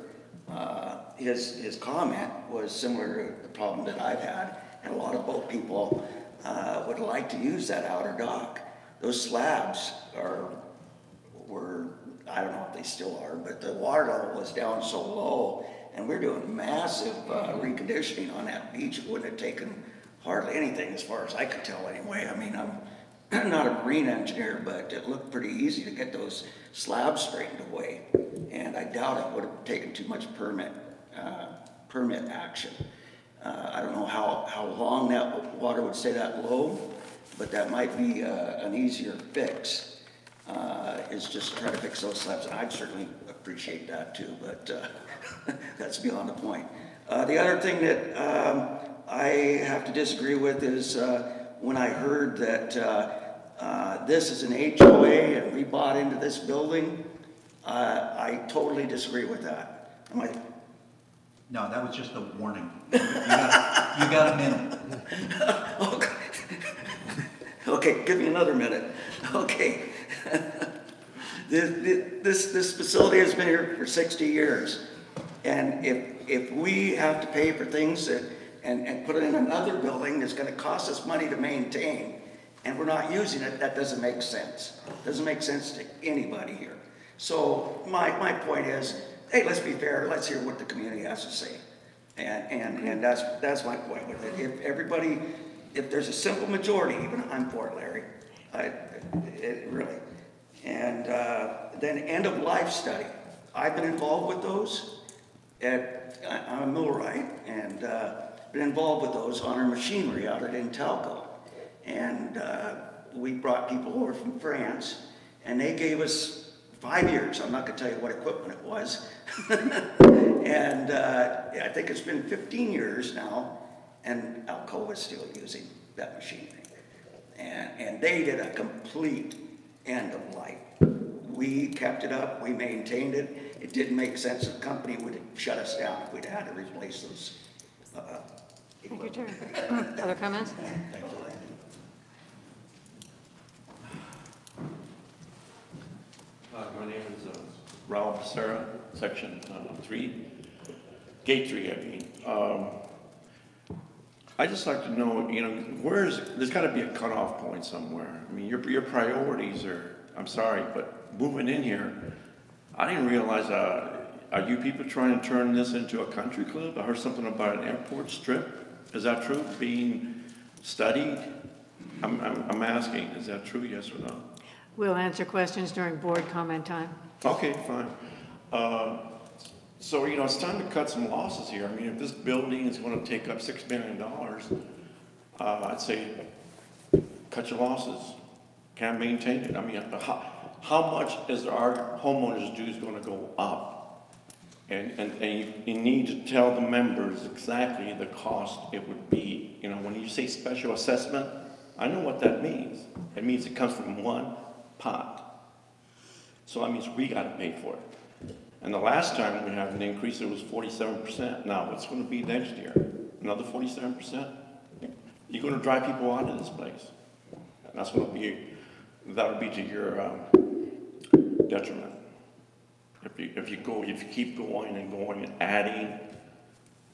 S5: his comment was similar to the problem that I've had, and a lot of boat people would like to use that outer dock. Those slabs were, I don't know if they still are, but the water level was down so low, and we're doing massive reconditioning on that beach. It wouldn't have taken hardly anything, as far as I could tell anyway. I mean, I'm not a marine engineer, but it looked pretty easy to get those slabs straightened away, and I doubt it would have taken too much permit action. I don't know how long that water would stay that low, but that might be an easier fix, is just try to fix those slabs, and I'd certainly appreciate that too, but that's beyond the point. The other thing that I have to disagree with is when I heard that this is an HOA and we bought into this building, I totally disagree with that.
S9: No, that was just a warning. You got a minute.
S5: Okay. Okay, give me another minute. Okay. This facility has been here for 60 years. And if we have to pay for things and put it in another building that's going to cost us money to maintain, and we're not using it, that doesn't make sense. It doesn't make sense to anybody here. So my point is, hey, let's be fair. Let's hear what the community has to say. And that's my point with it. If there's a simple majority, even I'm for it, Larry. Really. And then end of life study. I've been involved with those. I'm a millwright, and been involved with those on our machinery out at Intelco. And we brought people over from France, and they gave us 5 years. I'm not gonna tell you what equipment it was. And I think it's been 15 years now, and Alcoa is still using that machinery. And they did a complete end of life. We kept it up, we maintained it. It didn't make sense, the company would have shut us down if we'd had to replace those.
S1: Thank you, Terry. Other comments?
S12: My name is Raul Becerra, Section 3, Gate 3, I mean. I'd just like to know, there's got to be a cutoff point somewhere. I mean, your priorities are, I'm sorry, but moving in here, I didn't realize, are you people trying to turn this into a country club? I heard something about an airport strip. Is that true? Being studied? I'm asking, is that true, yes or no?
S1: We'll answer questions during board comment time.
S12: Okay, fine. So, it's time to cut some losses here. I mean, if this building is going to take up $6 million, I'd say cut your losses. Can't maintain it. I mean, how much is our homeowners' dues going to go up? And you need to tell the members exactly the cost it would be. When you say special assessment, I know what that means. It means it comes from one pot. So that means we got to pay for it. And the last time we had an increase, it was 47%. Now, what's going to be next year? Another 47%? You're going to drive people out of this place. And that's going to be, that'll be to your detriment. If you keep going and adding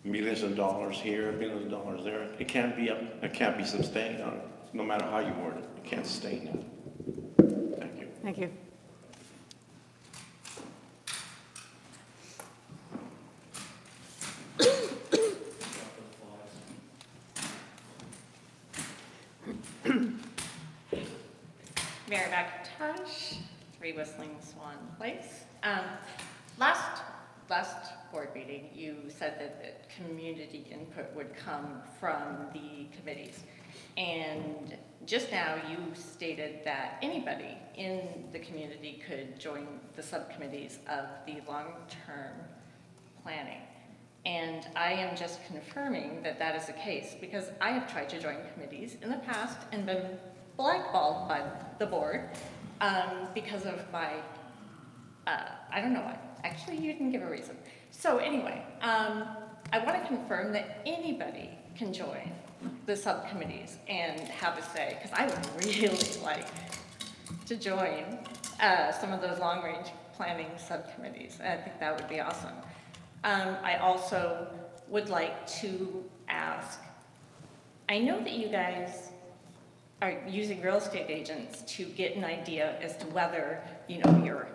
S12: millions of dollars here, millions of dollars there, it can't be sustained on it, no matter how you word it. It can't sustain it. Thank you.
S1: Thank you.
S14: Mary McIntosh, 3 Whistling Swan Place. Last board meeting, you said that community input would come from the committees. And just now you stated that anybody in the community could join the subcommittees of the long-term planning. And I am just confirming that that is the case because I have tried to join committees in the past and been blackballed by the board because of my, I don't know why. Actually, you didn't give a reason. So anyway, I want to confirm that anybody can join the subcommittees and have a say, because I would really like to join some of those long-range planning subcommittees. And I think that would be awesome. I also would like to ask, I know that you guys are using real estate agents to get an idea as to whether, your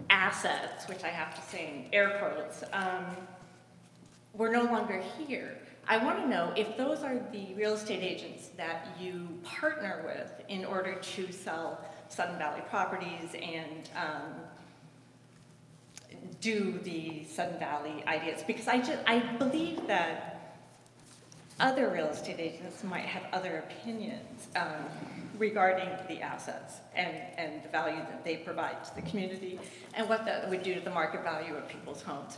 S14: assets, which I have to say in air quotes, were no longer here. I want to know if those are the real estate agents that you partner with in order to sell Sudden Valley properties and do the Sudden Valley ideas, because I believe that other real estate agents might have other opinions regarding the assets and the value that they provide to the community and what that would do to the market value of people's homes.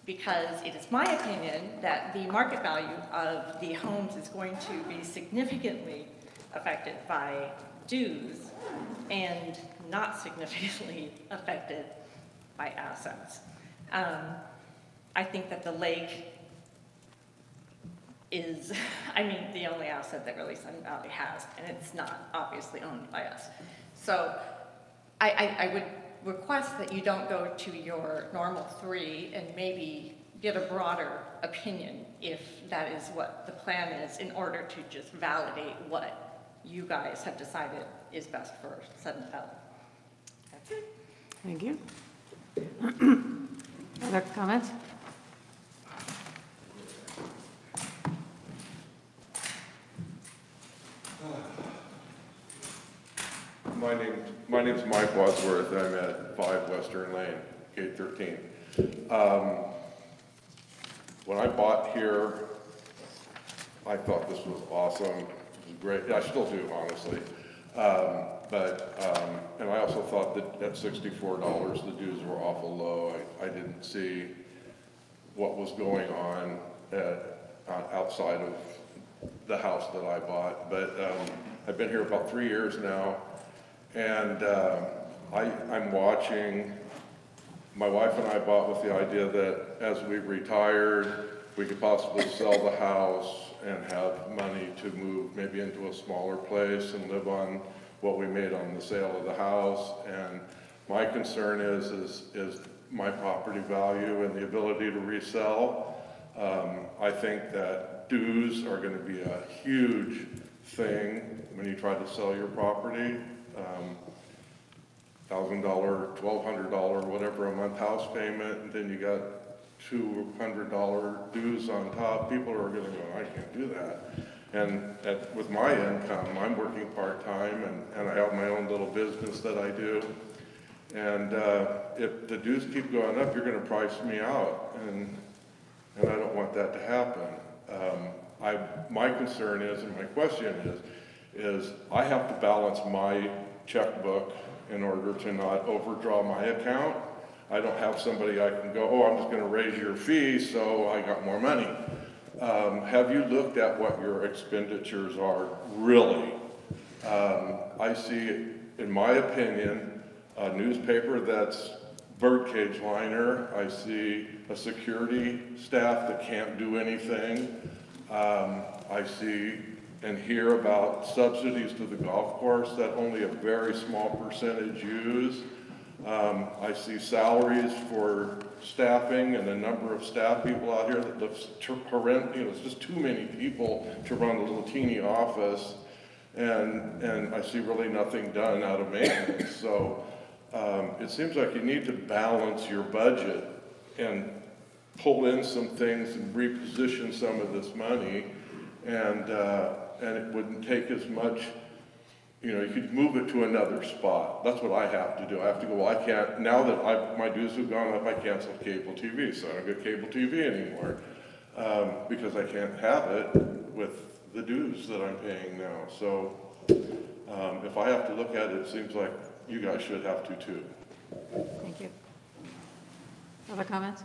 S14: Because it is my opinion that the market value of the homes is going to be significantly affected by dues and not significantly affected by assets. I think that the lake is, the only asset that really Sudden Valley has, and it's not obviously owned by us. So I would request that you don't go to your normal 3 and maybe get a broader opinion if that is what the plan is, in order to just validate what you guys have decided is best for Sudden Valley. That's it.
S1: Thank you. Other comments?
S15: My name's Mike Wadsworth. I'm at 5 Western Lane, Gate 13. When I bought here, I thought this was awesome. It was great. I still do, honestly. And I also thought that at $64, the dues were awful low. I didn't see what was going on outside of the house that I bought. But I've been here about 3 years now, and I'm watching. My wife and I bought with the idea that as we retired, we could possibly sell the house and have money to move maybe into a smaller place and live on what we made on the sale of the house. And my concern is my property value and the ability to resell. I think that dues are going to be a huge thing when you try to sell your property. $1,000, $1,200, whatever a month house payment, and then you got $200 dues on top. People are going to go, I can't do that. And with my income, I'm working part-time, and I have my own little business that I do. And if the dues keep going up, you're going to price me out, and I don't want that to happen. My concern is, and my question is I have to balance my checkbook in order to not overdraw my account. I don't have somebody I can go, oh, I'm just going to raise your fee so I got more money. Have you looked at what your expenditures are really? I see, in my opinion, a newspaper that's birdcage liner. I see a security staff that can't do anything. I see and hear about subsidies to the golf course that only a very small percentage use. I see salaries for staffing and the number of staff people out here that looks horrendous. You know, it's just too many people to run a little teeny office, and I see really nothing done out of maintenance. So it seems like you need to balance your budget and pull in some things and reposition some of this money, and it wouldn't take as much. You know, you could move it to another spot. That's what I have to do. I have to go, well, I can't, now that my dues have gone up, I canceled cable TV, so I don't get cable TV anymore, because I can't have it with the dues that I'm paying now. So if I have to look at it, it seems like you guys should have to too.
S1: Thank you. Other comments?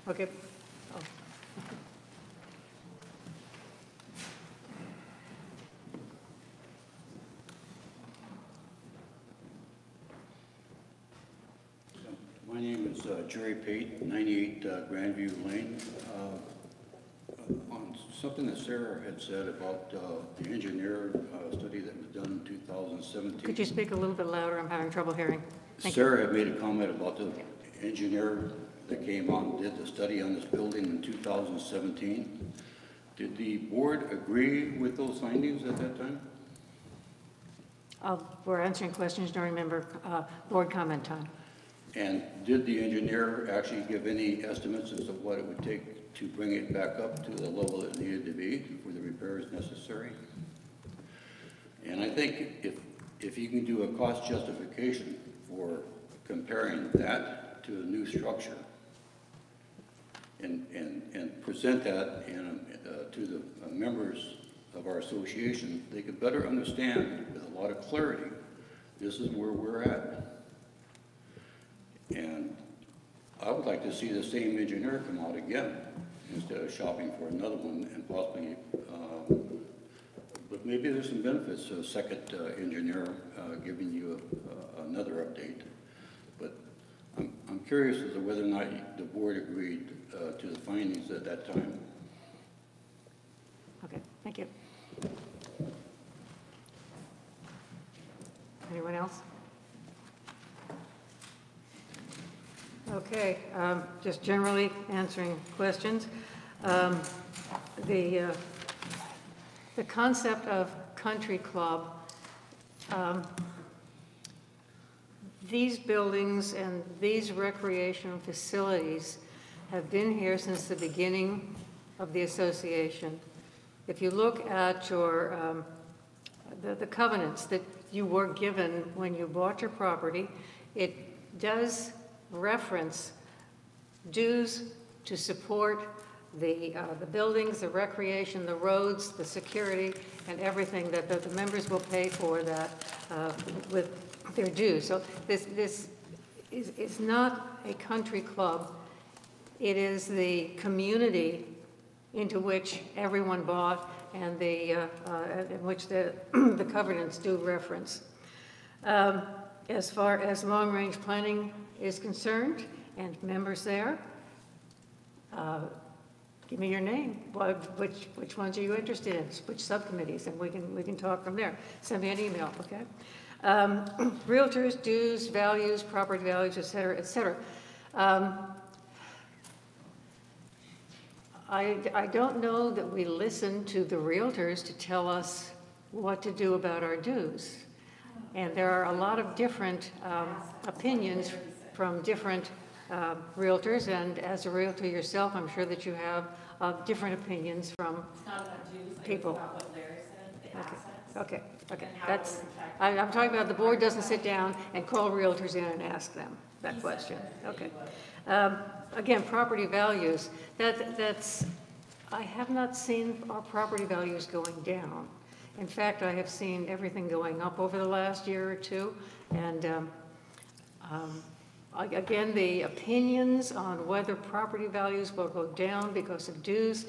S1: Okay. Oh.
S16: My name is Jerry Pate, 98 Grandview Lane. On something that Sarah had said about the engineer study that was done in 2017.
S1: Could you speak a little bit louder? I'm having trouble hearing.
S16: Sarah had made a comment about the engineer that came on and did the study on this building in 2017. Did the board agree with those findings at that time?
S1: We're answering questions during member board comment time.
S16: And did the engineer actually give any estimates as to what it would take to bring it back up to the level it needed to be for the repairs necessary? And I think if you can do a cost justification for comparing that to the new structure and present that to the members of our association, they could better understand with a lot of clarity, this is where we're at. And I would like to see the same engineer come out again instead of shopping for another one and possibly, but maybe there's some benefits to a second engineer giving you another update. But I'm curious as to whether or not the board agreed to the findings at that time.
S1: Okay, thank you. Anyone else? Okay, just generally answering questions. The concept of country club, these buildings and these recreational facilities have been here since the beginning of the association. If you look at your the covenants that you were given when you bought your property, it does reference dues to support the buildings, the recreation, the roads, the security, and everything that the members will pay for that with their dues. So this is not a country club. It is the community into which everyone bought and in which the covenants do reference. As far as long-range planning is concerned and members there, give me your name. Which ones are you interested in? Which subcommittees? And we can talk from there. Send me an email, okay? Realtors, dues, values, property values, et cetera, et cetera. I don't know that we listen to the realtors to tell us what to do about our dues. And there are a lot of different opinions from different realtors, and as a realtor yourself, I'm sure that you have different opinions from people. Okay. I'm talking about the board doesn't sit down and call realtors in and ask them that question. Okay. Again, property values. I have not seen our property values going down. In fact, I have seen everything going up over the last year or two, and again, the opinions on whether property values will go down because of dues,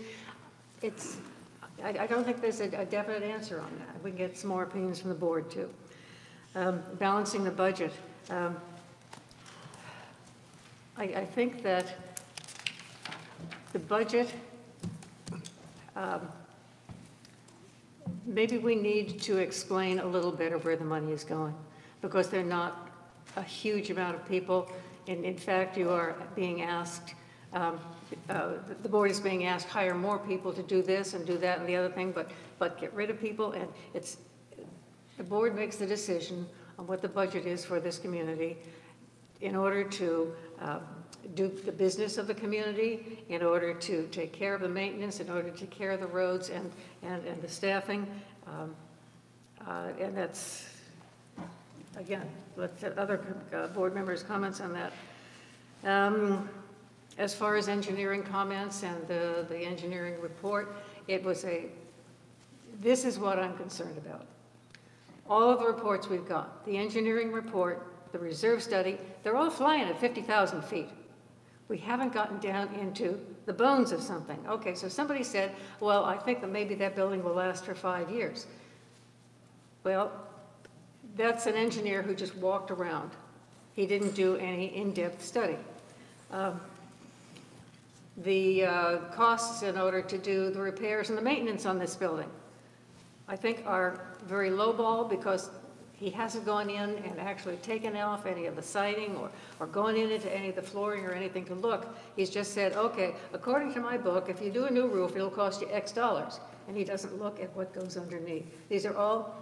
S1: I don't think there's a definite answer on that. We can get some more opinions from the board, too. Balancing the budget. I think that the budget, maybe we need to explain a little better where the money is going, because they're not a huge amount of people. And in fact, you are being asked, the board is being asked, hire more people to do this and do that and the other thing, but get rid of people. And the board makes the decision on what the budget is for this community in order to do the business of the community, in order to take care of the maintenance, in order to take care of the roads and the staffing. And that's, again, let other board members' comments on that. As far as engineering comments and the engineering report, this is what I'm concerned about. All of the reports we've got, the engineering report, the reserve study, they're all flying at 50,000 feet. We haven't gotten down into the bones of something. Okay, so somebody said, well, I think that maybe that building will last for 5 years. Well, that's an engineer who just walked around. He didn't do any in-depth study. The costs in order to do the repairs and the maintenance on this building, I think, are very lowball, because he hasn't gone in and actually taken off any of the siding or gone into any of the flooring or anything to look. He's just said, okay, according to my book, if you do a new roof, it'll cost you X dollars. And he doesn't look at what goes underneath. These are all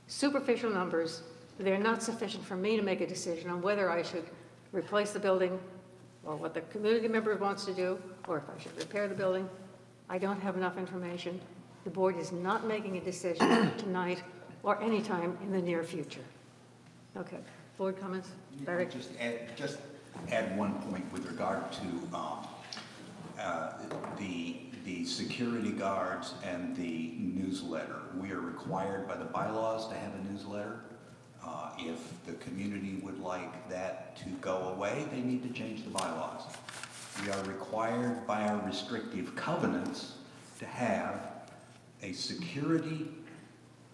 S1: superficial numbers. They're not sufficient for me to make a decision on whether I should replace the building or what the community member wants to do, or if I should repair the building. I don't have enough information. The board is not making a decision tonight or anytime in the near future. Okay, board comments? Larry?
S9: Just add one point with regard to the security guards and the newsletter. We are required by the bylaws to have a newsletter. If the community would like that to go away, they need to change the bylaws. We are required by our restrictive covenants to have a security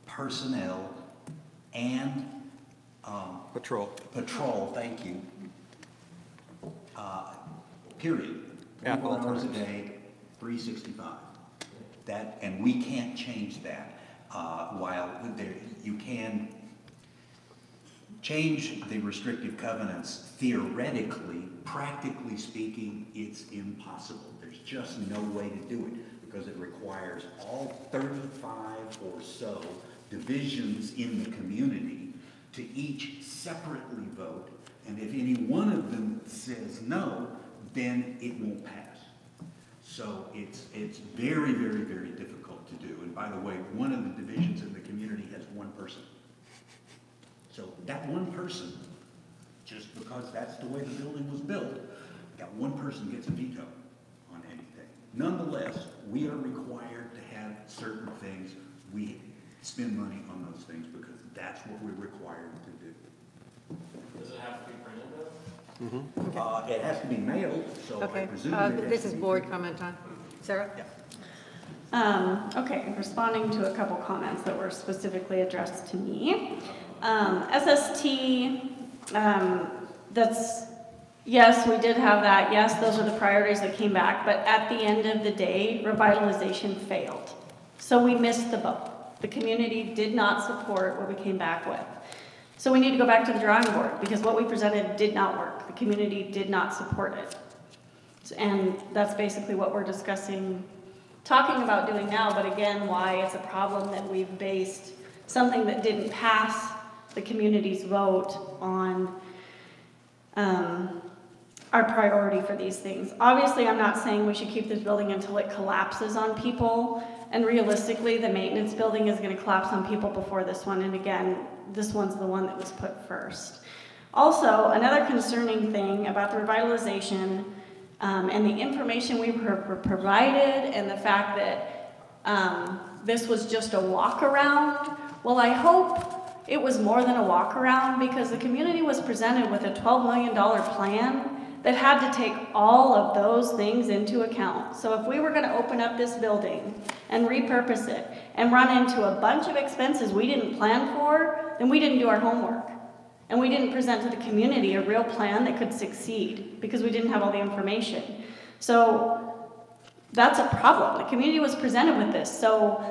S9: personnel and
S2: Patrol,
S9: thank you, period. 24 hours a day, 365. And we can't change that. While you can change the restrictive covenants theoretically, practically speaking, it's impossible. There's just no way to do it, because it requires all 35 or so divisions in the community to each separately vote, and if any one of them says no, then it won't pass. So it's very, very, very difficult to do. And by the way, one of the divisions in the community has one person. So that one person, just because that's the way the building was built, that one person gets a veto on anything. Nonetheless, we are required to have certain things. We spend money on those things because that's what we're required to do.
S11: Does it have to be printed though?
S9: It has to be mailed, so I
S1: Okay,
S9: presume. it has
S1: this
S9: to
S1: is
S9: be
S1: board
S9: printed.
S1: comment time. Sarah?
S10: Okay, responding to a couple comments that were specifically addressed to me. SST, yes, we did have that. Yes, those are the priorities that came back, but at the end of the day, revitalization failed. So we missed the boat. The community did not support what we came back with. So we need to go back to the drawing board because what we presented did not work. The community did not support it. And that's basically what we're discussing, talking about doing now, but again, why it's a problem that we've based something that didn't pass the community's vote on our priority for these things. Obviously, I'm not saying we should keep this building until it collapses on people, and realistically, the maintenance building is gonna collapse on people before this one, and again, this one's the one that was put first. Also, another concerning thing about the revitalization and the information we were provided and the fact that this was just a walk around. Well, I hope it was more than a walk around because the community was presented with a $12 million plan that had to take all of those things into account. So if we were gonna open up this building and repurpose it and run into a bunch of expenses we didn't plan for, then we didn't do our homework. And we didn't present to the community a real plan that could succeed because we didn't have all the information. So that's a problem. The community was presented with this. So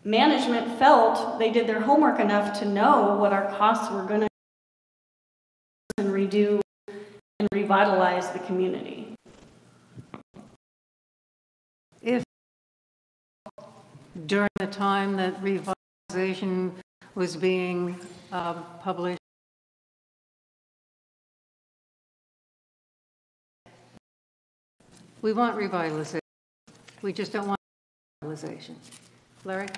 S10: management felt they did their homework enough to know what our costs were going to and redo and revitalize the community.
S1: If during the time that revitalization was being published, we want revitalization. We just don't want revitalization. Larry?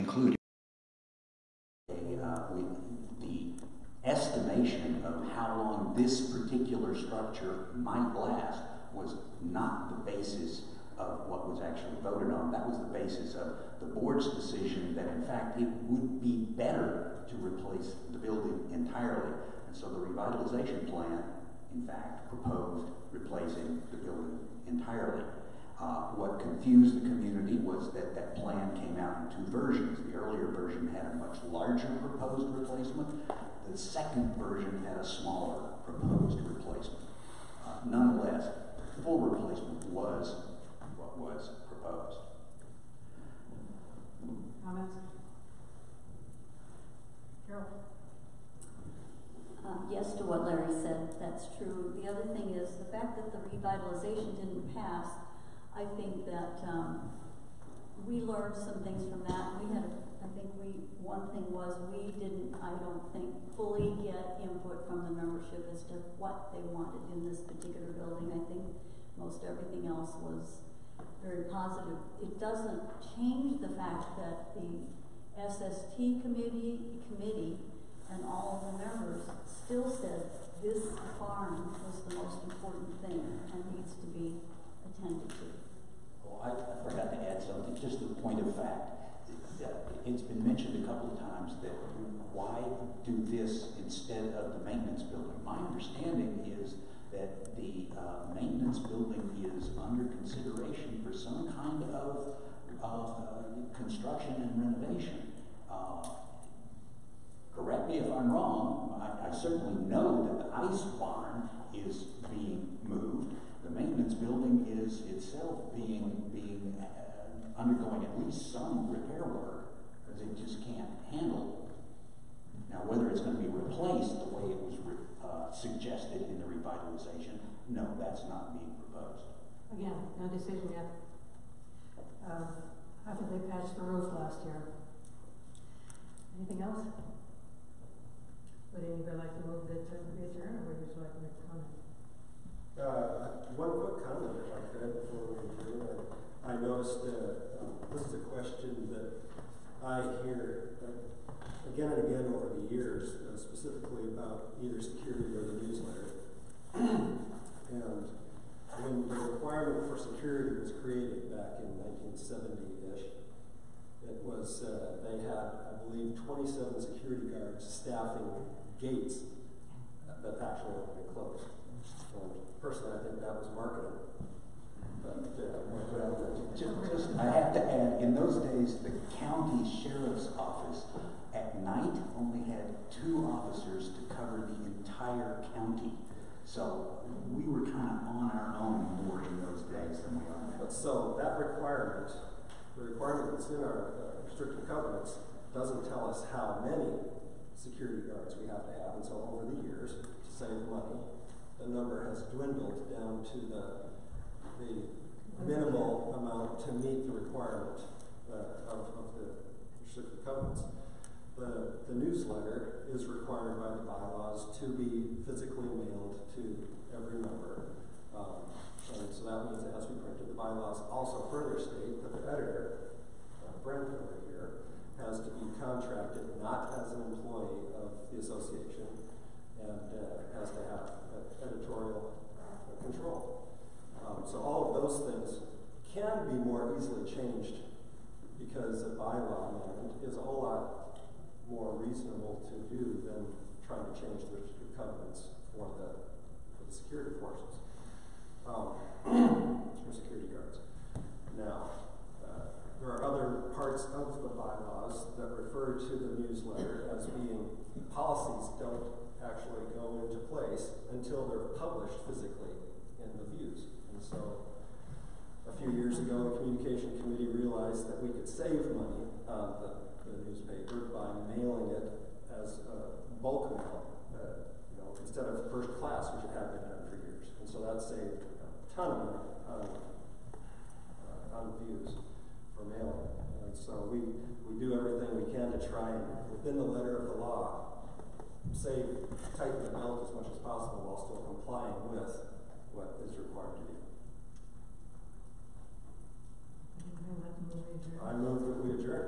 S9: Included the estimation of how long this particular structure might last was not the basis of what was actually voted on. That was the basis of the board's decision that in fact it would be better to replace the building entirely. And so the revitalization plan, in fact, proposed replacing the building entirely. What confused the community was that that plan came out in two versions. The earlier version had a much larger proposed replacement. The second version had a smaller proposed replacement. Nonetheless, full replacement was what was proposed.
S1: Comments? Carol?
S4: Yes to what Larry said, that's true. The other thing is the fact that the revitalization didn't pass. I think that we learned some things from that. One thing was we didn't, I don't think, fully get input from the membership as to what they wanted in this particular building. I think most everything else was very positive. It doesn't change the fact that the SST committee and all of the members still said this farm was the most important thing and needs to be attended to.
S9: Well, I forgot to add something, just a point of fact. It's been mentioned a couple of times that why do this instead of the maintenance building? My understanding is that the maintenance building is under consideration for some kind of construction and renovation. Correct me if I'm wrong, I certainly know that the ice barn is being moved. The maintenance building is itself being undergoing at least some repair work because it just can't handle. Now, whether it's going to be replaced the way it was suggested in the revitalization, no, that's not being proposed.
S1: Again, no decision yet. How did they patch the roof last year? Anything else? Would anybody like to move it to return, or would you like to make a comment?
S2: One quick comment, if I could, before we continue. I noticed this is a question that I hear again and again over the years, specifically about either security or the newsletter. And when the requirement for security was created back in 1970-ish, it was, they had, I believe, 27 security guards staffing gates that actually open and close. Personally, I think that was marketing.
S9: Just, I have to add, in those days, the county sheriff's office at night only had 2 officers to cover the entire county. So we were kind of on our own more in those days than we are now.
S2: But so that requirement, the requirement that's in our restricted covenants, doesn't tell us how many security guards we have to have. And so over the years, to save money, the number has dwindled down to the minimal amount to meet the requirement of the restricted covenants. The newsletter is required by the bylaws to be physically mailed to every member. And so that means it has to be printed. The bylaws also further state that the editor, Brent over here, has to be contracted not as an employee of the association and has to have editorial control. So all of those things can be more easily changed because a bylaw amendment is a whole lot more reasonable to do than trying to change the covenants for the security forces, or security guards. Now, there are other parts of the bylaws that refer to the newsletter as being policies don't actually go into place until they're published physically in the views. And so a few years ago, the Communication Committee realized that we could save money on the newspaper by mailing it as a bulk mail, instead of first class, which it had been done for years. And so that saved a ton of money on views for mailing. And so we do everything we can to try and, within the letter of the law, tighten the belt as much as possible while still complying with what is required to do. I move that we adjourn.